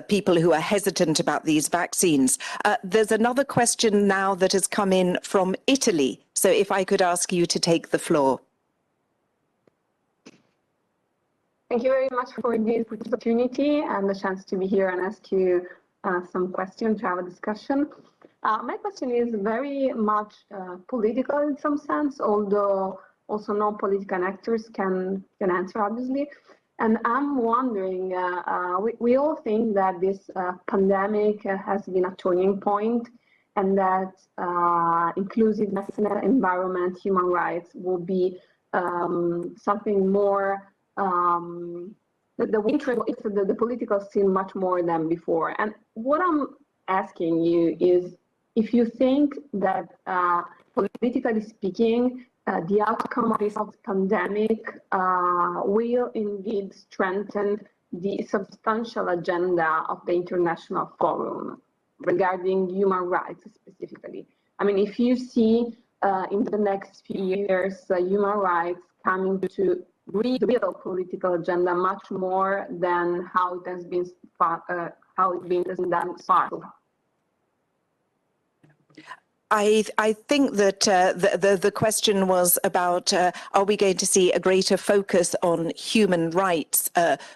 people who are hesitant about these vaccines. There's another question now that has come in from Italy. So if I could ask you to take the floor. Thank you very much for this opportunity and the chance to be here and ask you some questions, to have a discussion. My question is very much political in some sense, although also non-political actors can answer, obviously. And I'm wondering, we all think that this pandemic has been a turning point, and that inclusiveness, environment, human rights will be something more, the interest of the political scene much more than before. And what I'm asking you is, if you think that politically speaking, the outcome of this pandemic will indeed strengthen the substantial agenda of the International Forum regarding human rights specifically. I mean, if you see in the next few years human rights coming to real political agenda much more than how it has been done so far. I think that the question was about, are we going to see a greater focus on human rights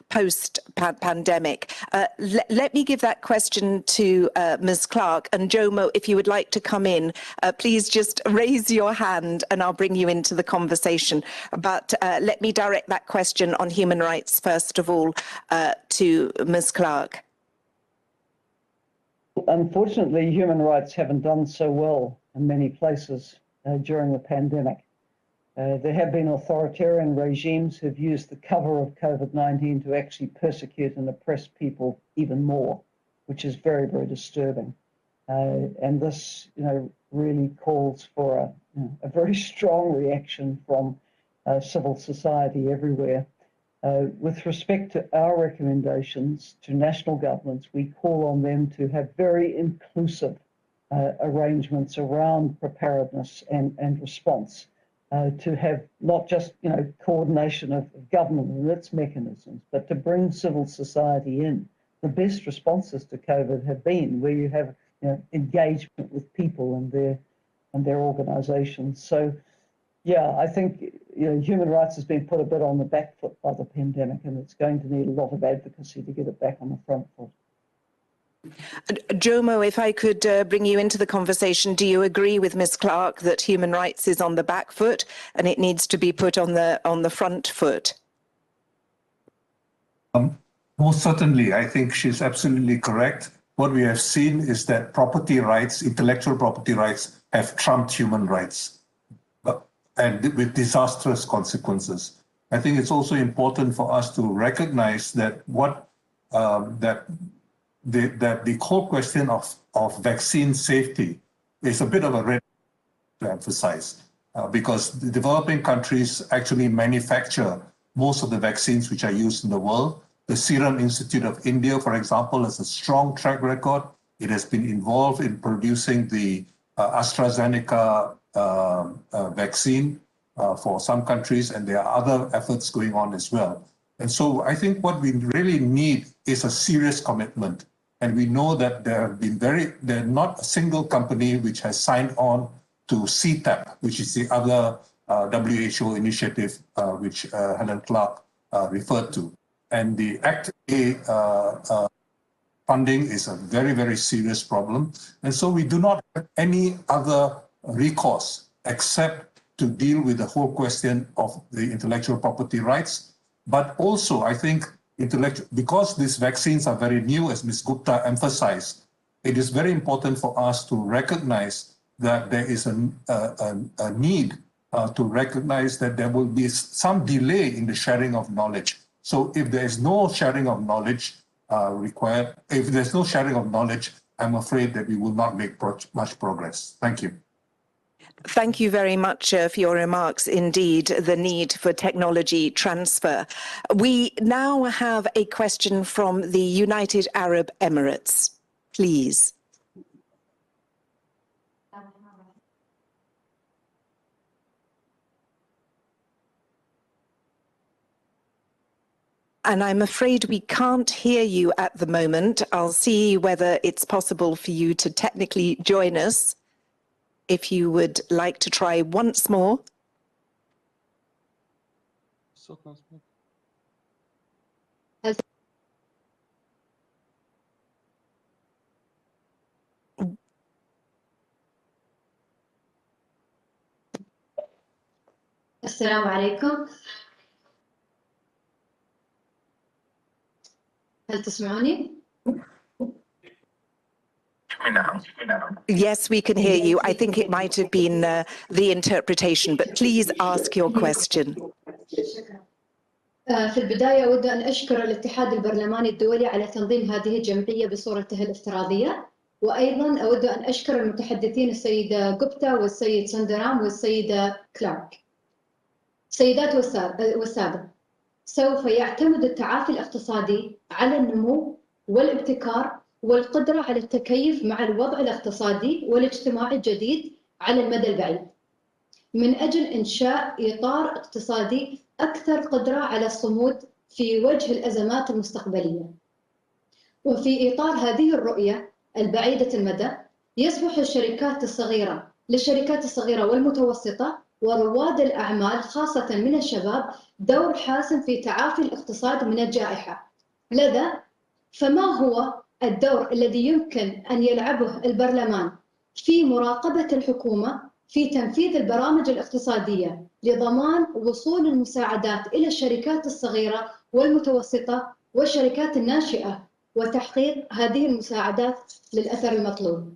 post-pandemic? Let me give that question to Ms. Clark. And Jomo, if you would like to come in, please just raise your hand and I'll bring you into the conversation. But let me direct that question on human rights, first of all, to Ms. Clark. Unfortunately, human rights haven't done so well in many places during the pandemic. There have been authoritarian regimes who've used the cover of COVID-19 to actually persecute and oppress people even more, which is very, very disturbing. And this, really calls for a very strong reaction from civil society everywhere. With respect to our recommendations to national governments, we call on them to have very inclusive arrangements around preparedness and response, to have not just coordination of government and its mechanisms, but to bring civil society in. The best responses to COVID have been where you have engagement with people and their organizations. So yeah, I think human rights has been put a bit on the back foot by the pandemic, and it's going to need a lot of advocacy to get it back on the front foot. Jomo, if I could bring you into the conversation, do you agree with Ms. Clark that human rights is on the back foot and it needs to be put on the front foot? Most certainly, I think she's absolutely correct. What we have seen is that property rights, intellectual property rights, have trumped human rights, and with disastrous consequences. I think it's also important for us to recognize that the core question of vaccine safety is a bit of a red to emphasize, because the developing countries actually manufacture most of the vaccines which are used in the world. The Serum Institute of India, for example, has a strong track record. It has been involved in producing the AstraZeneca vaccine for some countries, and there are other efforts going on as well. And so I think what we really need is a serious commitment. And we know that there's not a single company which has signed on to CTAP, which is the other WHO initiative which Helen Clark referred to. And the Act A funding is a very, very serious problem. And so we do not have any other recourse except to deal with the whole question of the intellectual property rights. But also, I think, because these vaccines are very new, as Ms. Gupta emphasized, it is very important for us to recognize that there is a need to recognize that there will be some delay in the sharing of knowledge. So if there is no sharing of knowledge if there's no sharing of knowledge, I'm afraid that we will not make much progress. Thank you. Thank you very much for your remarks. Indeed, the need for technology transfer. We now have a question from the United Arab Emirates. Please. And I'm afraid we can't hear you at the moment. I'll see whether it's possible for you to technically join us. If you would like to try once more. السلام عليكم. هل تسمعوني؟ Yes, we can hear you. I think it might have been the interpretation, but please ask your question. في البداية أود أن أشكر الاتحاد البرلماني الدولي على تنظيم هذه الجمعية بصورتها الافتراضية، وأيضا أود أن أشكر المتحدثين السيدة غوبتا والسيد سندرام والسيدة كلارك. سيدات والسادة، سوف يعتمد التعافي الاقتصادي على النمو والابتكار والقدرة على التكيف مع الوضع الاقتصادي والاجتماعي الجديد على المدى البعيد، من أجل إنشاء إطار اقتصادي أكثر قدرة على الصمود في وجه الأزمات المستقبلية. وفي إطار هذه الرؤية البعيدة المدى، يصبح للشركات الصغيرة والمتوسطة ورواد الأعمال خاصة من الشباب دور حاسم في تعافي الاقتصاد من الجائحة. لذا فما هو الدور الذي يمكن أن يلعبه البرلمان في مراقبة الحكومة في تنفيذ البرامج الاقتصادية لضمان وصول المساعدات إلى الشركات الصغيرة والمتوسطة والشركات الناشئة وتحقيق هذه المساعدات للأثر المطلوب؟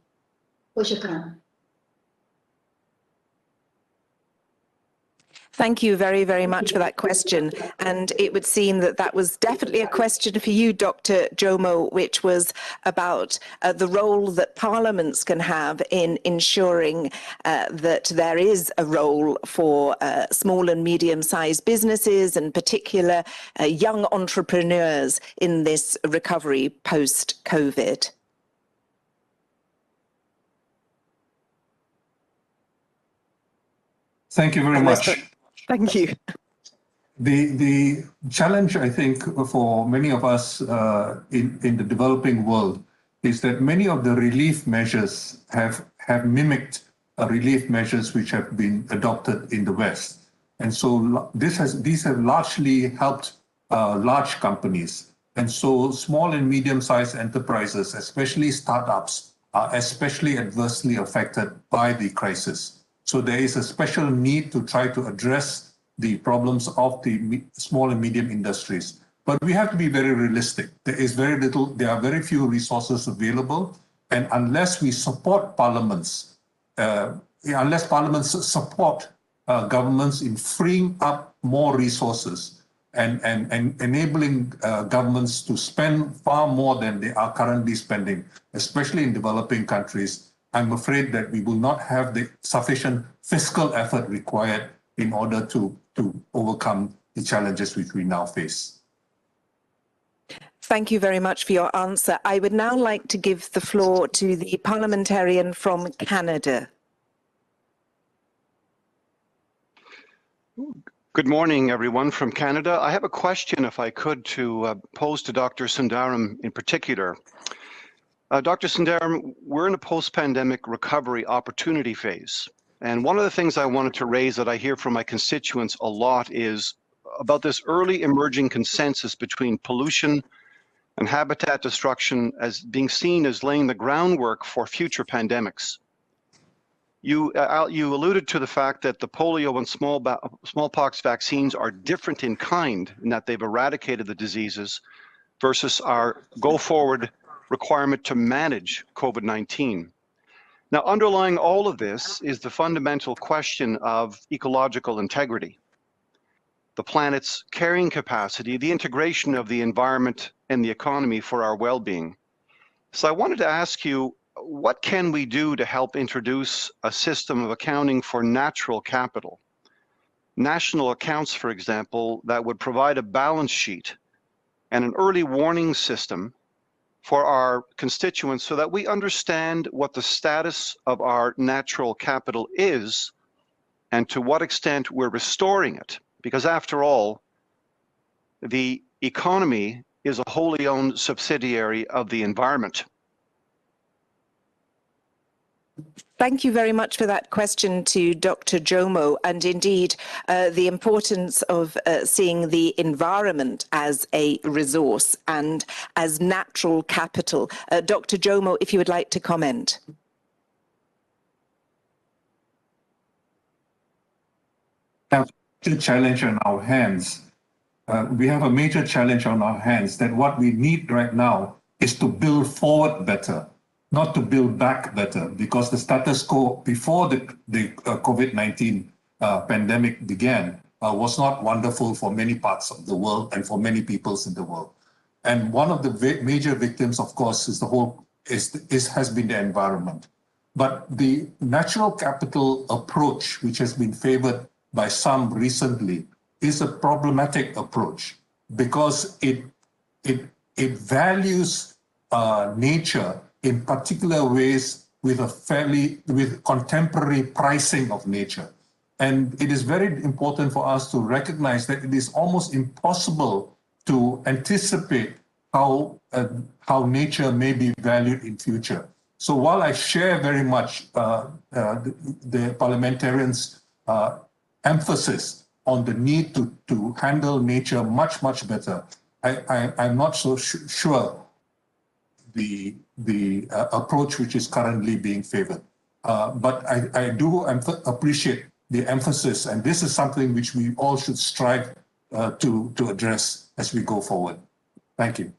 وشكرا. Thank you very, very much for that question. And it would seem that that was definitely a question for you, Dr. Jomo, which was about the role that parliaments can have in ensuring that there is a role for small and medium-sized businesses, and particular young entrepreneurs in this recovery post-COVID. Thank you very much. Thank you. The challenge, I think, for many of us in the developing world is that many of the relief measures have mimicked relief measures which have been adopted in the West. And so these have largely helped large companies. And so small and medium-sized enterprises, especially startups, are especially adversely affected by the crisis. So there is a special need to try to address the problems of the small and medium industries. But we have to be very realistic. There is very little, there are very few resources available. And unless we support parliaments, unless parliaments support governments in freeing up more resources and enabling governments to spend far more than they are currently spending, especially in developing countries, I'm afraid that we will not have the sufficient fiscal effort required in order to overcome the challenges which we now face. Thank you very much for your answer. I would now like to give the floor to the parliamentarian from Canada. Good morning, everyone from Canada. I have a question, if I could, to pose to Dr. Sundaram in particular. Dr. Sundaram, we're in a post-pandemic recovery opportunity phase. And one of the things I wanted to raise that I hear from my constituents a lot is about this early emerging consensus between pollution and habitat destruction as being seen as laying the groundwork for future pandemics. You alluded to the fact that the polio and smallpox vaccines are different in kind in that they've eradicated the diseases versus our go-forward requirement to manage COVID-19. Now, underlying all of this is the fundamental question of ecological integrity, the planet's carrying capacity, the integration of the environment and the economy for our well-being. So I wanted to ask you, what can we do to help introduce a system of accounting for natural capital? National accounts, for example, that would provide a balance sheet and an early warning system for our constituents so that we understand what the status of our natural capital is and to what extent we're restoring it. Because after all, the economy is a wholly owned subsidiary of the environment. Thank you very much for that question to Dr. Jomo, and indeed the importance of seeing the environment as a resource and as natural capital. Dr. Jomo, if you would like to comment. We have a challenge on our hands. We have a major challenge on our hands that what we need right now is to build forward better, not to build back better, because the status quo before the COVID-19 pandemic began was not wonderful for many parts of the world and for many peoples in the world. And one of the major victims, of course, has been the environment. But the natural capital approach, which has been favored by some recently, is a problematic approach because it values nature in particular ways with contemporary pricing of nature. And it is very important for us to recognize that it is almost impossible to anticipate how nature may be valued in future. So while I share very much the parliamentarians' emphasis on the need to handle nature much, much better, I'm not so sure the approach which is currently being favored. But I do appreciate the emphasis, and this is something which we all should strive to address as we go forward. Thank you.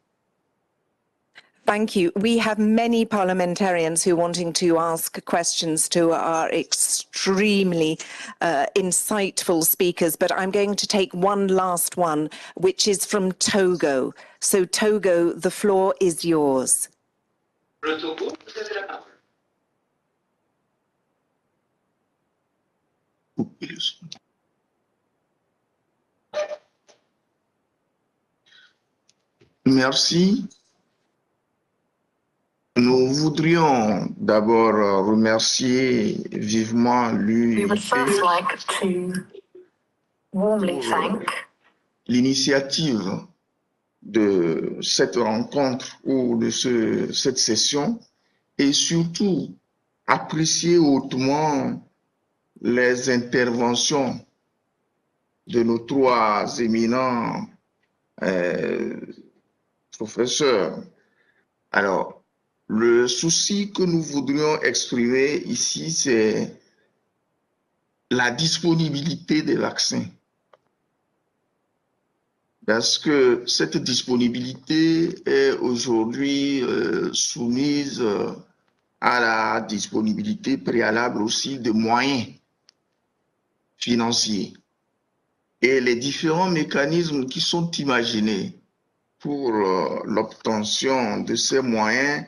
Thank you. We have many parliamentarians who are wanting to ask questions to our extremely insightful speakers, but I'm going to take one last one, which is from Togo. So Togo, the floor is yours. Merci. Nous voudrions d'abord remercier vivement l'UIP pour l'initiative de cette rencontre ou de cette session et surtout apprécier hautement les interventions de nos trois éminents professeurs. Alors, le souci que nous voudrions exprimer ici, c'est la disponibilité des vaccins. parce que cette disponibilité est aujourd'hui soumise à la disponibilité préalable aussi de moyens financiers. Et les différents mécanismes qui sont imaginés pour l'obtention de ces moyens,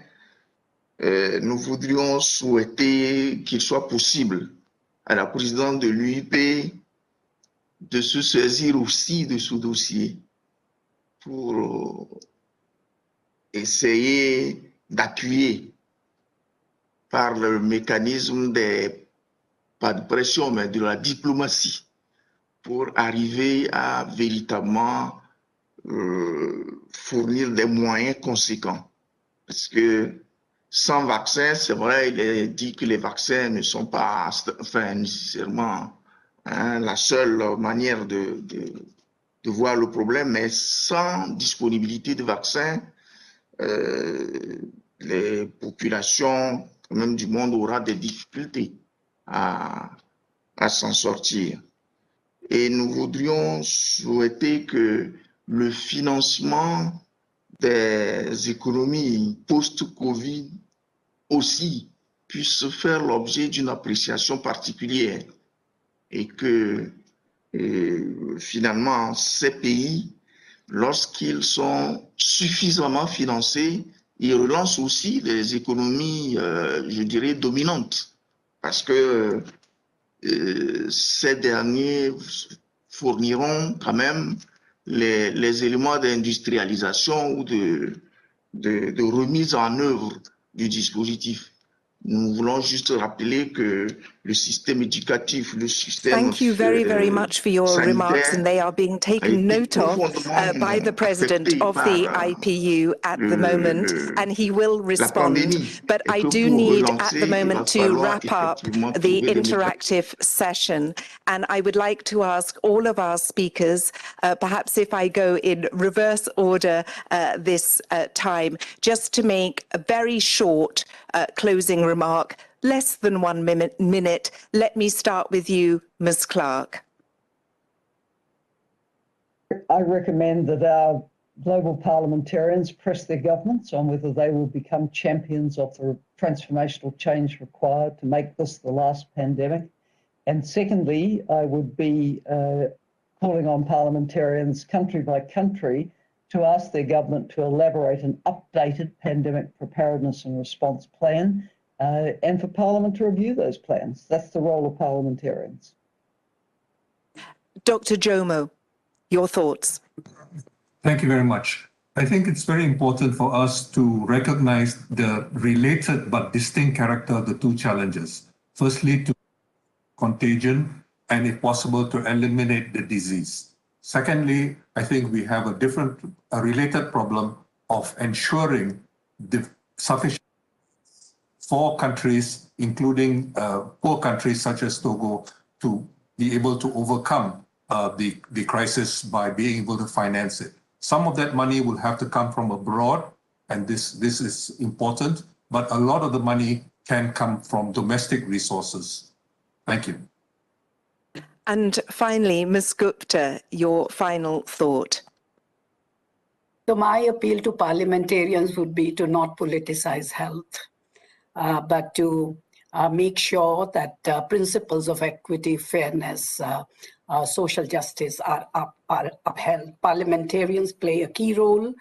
nous voudrions souhaiter qu'il soit possible à la présidente de l'UIP de se saisir aussi de ce dossier pour essayer d'appuyer par le mécanisme pas de pression, mais de la diplomatie, pour arriver à véritablement fournir des moyens conséquents. Parce que sans vaccin, c'est vrai, il est dit que les vaccins ne sont pas nécessairement la seule manière de voir le problème, mais sans disponibilité de vaccins, les populations même du monde auront des difficultés à s'en sortir. Et nous voudrions souhaiter que le financement des économies post-Covid aussi puisse faire l'objet d'une appréciation particulière et que finalement ces pays, lorsqu'ils sont suffisamment financés, ils relancent aussi les économies, je dirais, dominantes, parce que ces derniers fourniront quand même les éléments d'industrialisation ou de remise en œuvre du dispositif. Nous voulons juste rappeler que le système éducatif, le système Thank you very much for your remarks, and they are being taken note of by the President of the IPU at the moment, and he will respond. But I do need at the moment to wrap up the interactive session, and I would like to ask all of our speakers, perhaps if I go in reverse order this time, just to make a very short closing remark, less than 1 minute. Let me start with you, Ms. Clark. I recommend that our global parliamentarians press their governments on whether they will become champions of the transformational change required to make this the last pandemic. And secondly, I would be calling on parliamentarians country by country to ask their government to elaborate an updated pandemic preparedness and response plan, and for Parliament to review those plans. That's the role of parliamentarians. Dr. Jomo, your thoughts. Thank you very much. I think it's very important for us to recognize the related but distinct character of the two challenges. Firstly, to contagion, and if possible, to eliminate the disease. Secondly, I think we have a related problem of ensuring the sufficient for countries, including poor countries such as Togo, to be able to overcome the crisis by being able to finance it. Some of that money will have to come from abroad, and this is important, but a lot of the money can come from domestic resources. Thank you. And finally, Ms. Gupta, your final thought. So my appeal to parliamentarians would be to not politicize health, but to make sure that principles of equity, fairness, social justice are upheld. Parliamentarians play a key role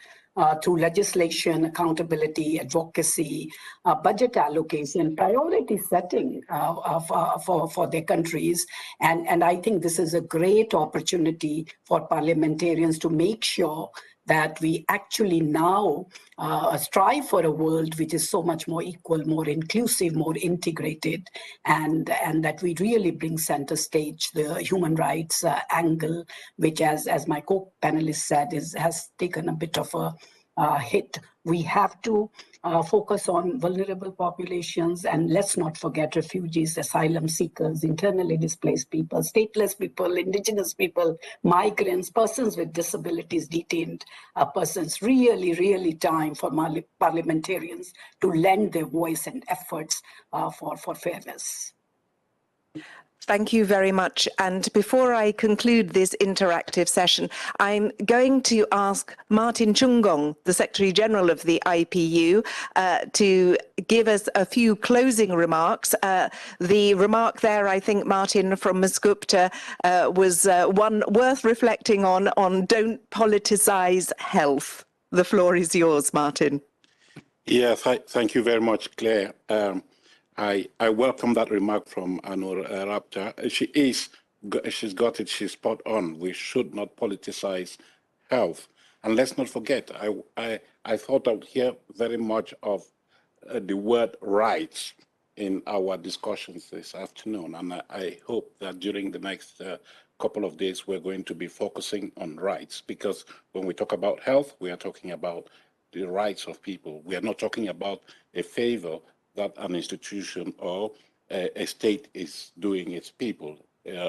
through legislation, accountability, advocacy, budget allocation, priority setting for their countries. And I think this is a great opportunity for parliamentarians to make sure that we actually now strive for a world which is so much more equal, more inclusive, more integrated, and that we really bring center stage the human rights angle, which, as my co-panelist said, has taken a bit of a hit. We have to focus on vulnerable populations, and let's not forget refugees, asylum seekers, internally displaced people, stateless people, indigenous people, migrants, persons with disabilities, detained persons. Really time for parliamentarians to lend their voice and efforts for fairness. Thank you very much. And before I conclude this interactive session, I'm going to ask Martin Chungong, the Secretary General of the IPU, to give us a few closing remarks. The remark there, I think, Martin, from Ms. Gupta was one worth reflecting on don't politicize health. The floor is yours, Martin. Yes, thank you very much, Claire. I welcome that remark from Anuradha. She's got it, she's spot on. We should not politicize health. And let's not forget, I thought I would hear very much of the word rights in our discussions this afternoon. And I hope that during the next couple of days, we're going to be focusing on rights, because when we talk about health, we are talking about the rights of people. We are not talking about a favor that an institution or a state is doing its people.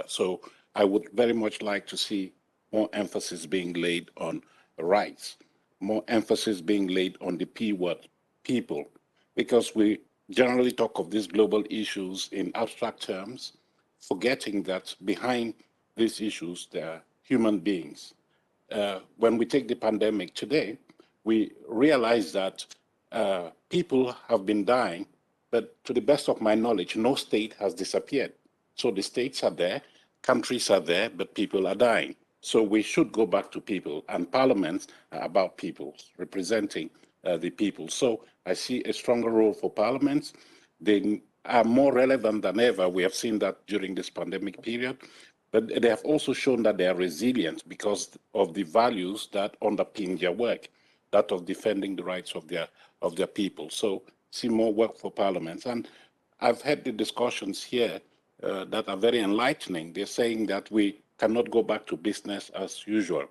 So I would very much like to see more emphasis being laid on rights, more emphasis being laid on the P word, people, because we generally talk of these global issues in abstract terms, forgetting that behind these issues, there are human beings. When we take the pandemic today, we realize that people have been dying, but to the best of my knowledge, no state has disappeared. So the states are there, countries are there, but people are dying. So we should go back to people, and parliaments are about people, representing the people. So I see a stronger role for parliaments. They are more relevant than ever. We have seen that during this pandemic period, but they have also shown that they are resilient because of the values that underpin their work, that of defending the rights of their people. So see more work for parliaments. And I've had the discussions here that are very enlightening. They're saying that we cannot go back to business as usual.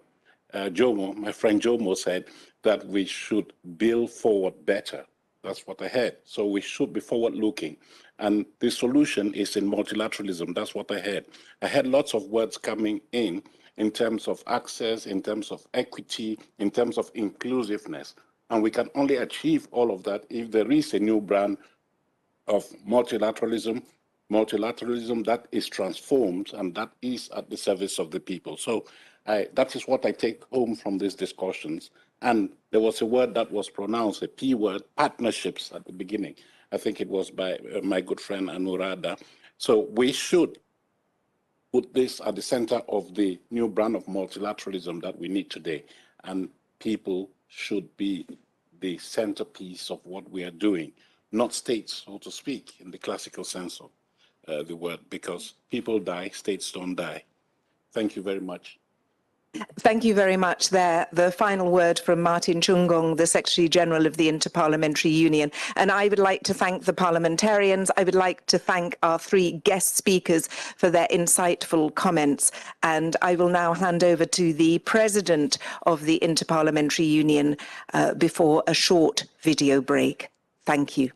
Jomo, my friend Jomo, said that we should build forward better. That's what I heard. So we should be forward looking. And the solution is in multilateralism. That's what I heard. I had lots of words coming in terms of access, in terms of equity, in terms of inclusiveness. And we can only achieve all of that if there is a new brand of multilateralism that is transformed and that is at the service of the people. So that is what I take home from these discussions. And there was a word that was pronounced, a P word, partnerships at the beginning. I think it was by my good friend Anuradha. So we should put this at the center of the new brand of multilateralism that we need today. And people should be the centerpiece of what we are doing, not states, so to speak, in the classical sense of the word, because people die, states don't die. Thank you very much. Thank you very much there. The final word from Martin Chungong, the Secretary General of the Inter-Parliamentary Union. And I would like to thank the parliamentarians. I would like to thank our three guest speakers for their insightful comments. And I will now hand over to the President of the Inter-Parliamentary Union before a short video break. Thank you.